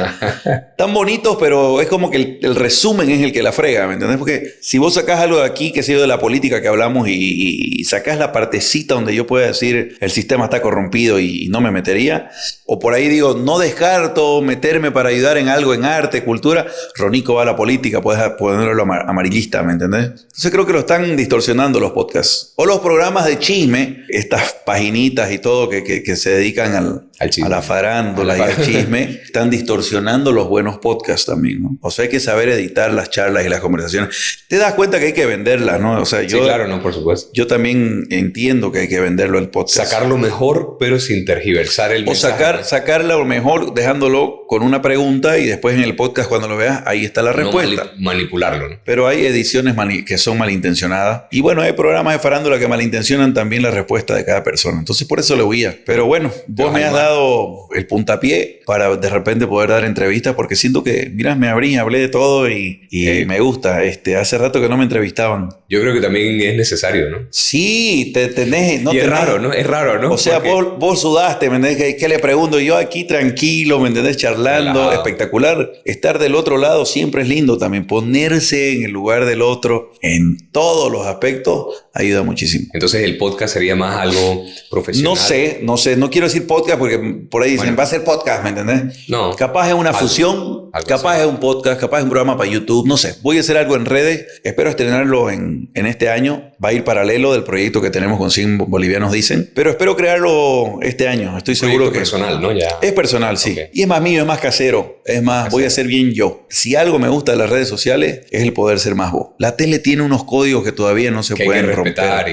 Tan bonitos, pero es como que el resumen es el que la frega, ¿me entendés? Porque si vos sacás algo de aquí, que ha sido de la política que hablamos, y sacás la partecita donde yo pueda decir el sistema está corrompido y no me metería, o por ahí digo, no descarto meterme para ayudar en algo, en arte, cultura, Ronico va a la política, puedes ponerlo amarillista, ¿me entendés? Entonces creo que lo están distorsionando los podcasts. O los programas de chisme, estas paginitas y todo que se dedican a la farándula y al chisme, están distorsionando los buenos podcasts también, ¿no? O sea, hay que saber editar las charlas y las conversaciones. Te das cuenta que hay que venderlas, ¿no? O sea, sí, claro, no, por supuesto. Yo también entiendo que hay que venderlo el podcast. Sacarlo mejor, pero sin tergiversar el mensaje. O sacarlo mejor dejándolo con una pregunta y después en el podcast cuando lo veas, ahí está la respuesta. No manipularlo, ¿no? Pero hay ediciones que son malintencionadas. Y bueno, hay programas de farándula que malintencionan también la respuesta de cada persona. Entonces por eso le huía. Pero bueno, vos me has dado el puntapié para de repente poder dar entrevistas porque siento que, mira, me abrí, hablé de todo y me gusta. Hace rato que no me entrevistaban. Yo creo que también es necesario, ¿no? Sí, tenés... No, y es raro, ¿no? Es raro, ¿no? O sea, vos sudaste, ¿me entendés? ¿Qué le pregunto? Yo aquí tranquilo, ¿me entendés? Charlando, espectacular. Estar del otro lado siempre es lindo también. Ponerse en el lugar del otro en todos los aspectos ayuda muchísimo. Entonces el podcast sería más algo profesional. No sé. No quiero decir podcast porque por ahí dicen, va a ser podcast, ¿me entendés? No. Capaz es una fusión, capaz es un podcast, capaz es un programa para YouTube, no sé. Voy a hacer algo en redes. Espero estrenarlo en este año. Va a ir paralelo del proyecto que tenemos con 100 bolivianos dicen. Pero espero crearlo este año. Estoy seguro que... Es personal, ¿no? Ya. Es personal, sí. Okay. Y es más mío, es más casero. Es más, voy a ser bien yo. Si algo me gusta de las redes sociales es el poder ser más vos. La tele tiene unos códigos que todavía no se pueden romper. Claro.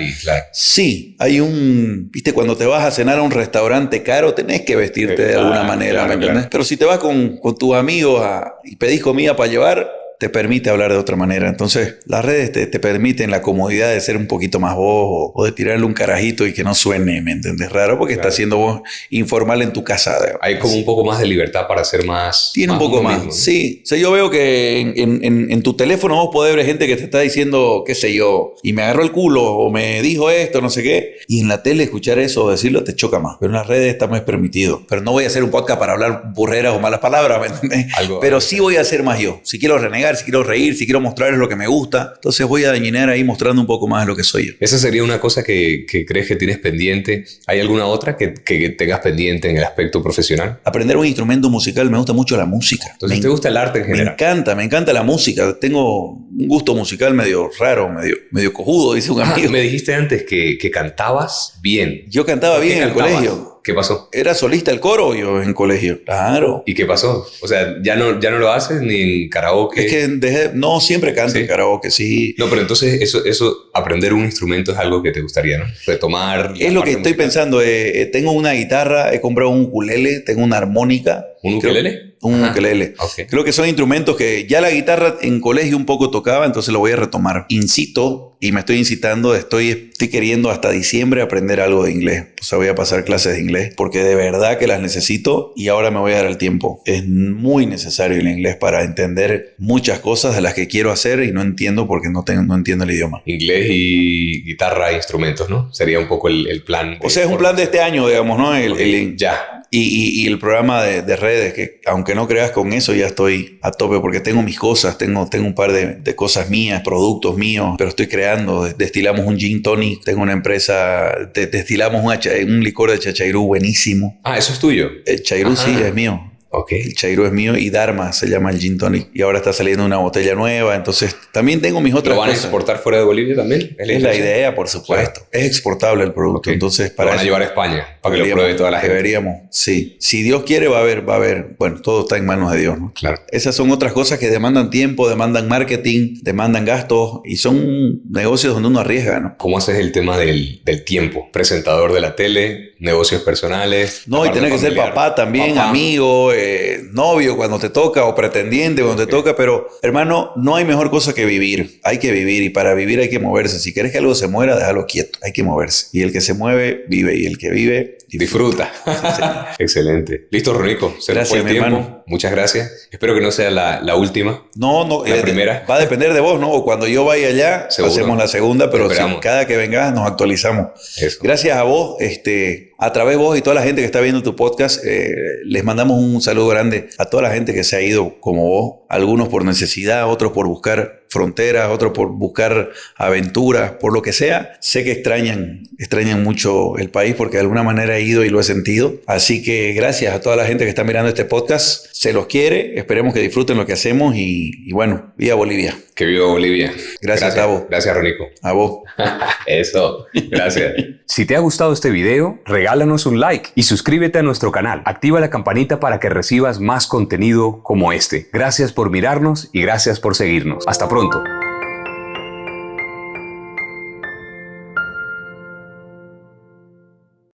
Sí, hay viste, cuando te vas a cenar a un restaurante caro, tenés que vestirte de alguna manera, ¿me entiendes? Claro. Pero si te vas con tus amigos y pedís comida para llevar, te permite hablar de otra manera. Entonces, las redes te permiten la comodidad de ser un poquito más vos o de tirarle un carajito y que no suene, ¿me entiendes? Raro porque está siendo vos informal en tu casa. Hay como un poco más de libertad para ser más... Tiene un poco más, mismo, ¿no? Sí. O sea, yo veo que en tu teléfono vos podés ver gente que te está diciendo, qué sé yo, y me agarró el culo o me dijo esto, no sé qué. Y en la tele escuchar eso o decirlo te choca más. Pero en las redes está más permitido. Pero no voy a hacer un podcast para hablar burreras o malas palabras, ¿me entiendes? Pero sí voy a hacer más yo. Si quiero renegar, negar, si quiero reír, si quiero mostrarles lo que me gusta. Entonces voy a dañinar ahí mostrando un poco más de lo que soy yo. Esa sería una cosa que crees que tienes pendiente. ¿Hay alguna otra que tengas pendiente en el aspecto profesional? Aprender un instrumento musical, me gusta mucho la música. Entonces, ¿te gusta el arte en general? Me encanta la música. Tengo un gusto musical medio raro, medio cojudo, dice un amigo. Me dijiste antes que cantabas bien. Yo cantaba bien en el colegio. ¿Qué pasó? Era solista del coro yo en colegio. Claro. ¿Y qué pasó? O sea, ¿ya no lo haces ni en karaoke? Es que no siempre canto en karaoke, sí. No, pero entonces eso, aprender un instrumento es algo que te gustaría, ¿no? Retomar. Es lo que estoy pensando. Tengo una guitarra, he comprado un ukulele, tengo una armónica. ¿Un ukelele? Un ukelele. Okay. Creo que son instrumentos que ya la guitarra en colegio un poco tocaba, entonces lo voy a retomar. Incito y me estoy incitando, estoy queriendo hasta diciembre aprender algo de inglés. O sea, voy a pasar clases de inglés porque de verdad que las necesito y ahora me voy a dar el tiempo. Es muy necesario el inglés para entender muchas cosas de las que quiero hacer y no entiendo porque no entiendo el idioma. Inglés y guitarra e instrumentos, ¿no? Sería un poco el plan. O sea, es un plan de este año, digamos, ¿no? Ya. Y el programa de redes, que aunque no creas, con eso ya estoy a tope porque tengo mis cosas, tengo un par de cosas mías, productos míos, pero estoy creando, destilamos un gin tonic, tengo una empresa, destilamos un licor de chachairú buenísimo. Ah, ¿eso es tuyo? El chairú sí, es mío. Okay. El chairú es mío y Dharma se llama el gin tonic. Y ahora está saliendo una botella nueva, entonces también tengo mis otras cosas. ¿Lo van a exportar fuera de Bolivia también? Es la idea, por supuesto. Claro. Es exportable el producto. Okay. Entonces, lo van a llevar a España para que lo pruebe toda la gente. Deberíamos, sí. Si Dios quiere, va a haber. Bueno, todo está en manos de Dios, ¿no? Claro. Esas son otras cosas que demandan tiempo, demandan marketing, demandan gastos y son negocios donde uno arriesga, ¿no? ¿Cómo haces el tema del tiempo? Presentador de la tele, negocios personales. No, y tener que ser papá también, amigo, novio cuando te toca o pretendiente cuando te toca, pero hermano, no hay mejor cosa que vivir. Hay que vivir y para vivir hay que moverse. Si quieres que algo se muera, déjalo quieto. Hay que moverse. Y el que se mueve, vive. Y el que vive, disfruta. Sí, excelente. Listo, Ronico. Se nos fue el tiempo. Hermano. Muchas gracias. Espero que no sea la última. No. La primera. Va a depender de vos, ¿no? O cuando yo vaya allá, hacemos la segunda, pero cada que vengas nos actualizamos. Eso. Gracias a vos, a través de vos y toda la gente que está viendo tu podcast, les mandamos un saludo grande a toda la gente que se ha ido como vos, algunos por necesidad, otros por buscar fronteras, otros por buscar aventuras, por lo que sea. Sé que extrañan mucho el país porque de alguna manera he ido y lo he sentido. Así que gracias a toda la gente que está mirando este podcast. Se los quiere, esperemos que disfruten lo que hacemos y bueno, viva Bolivia. Que viva Bolivia. Gracias, Tavo. Gracias, Ronico. A vos. Eso, gracias. Si te ha gustado este video, regálanos un like y suscríbete a nuestro canal. Activa la campanita para que recibas más contenido como este. Gracias por mirarnos y gracias por seguirnos. Hasta pronto.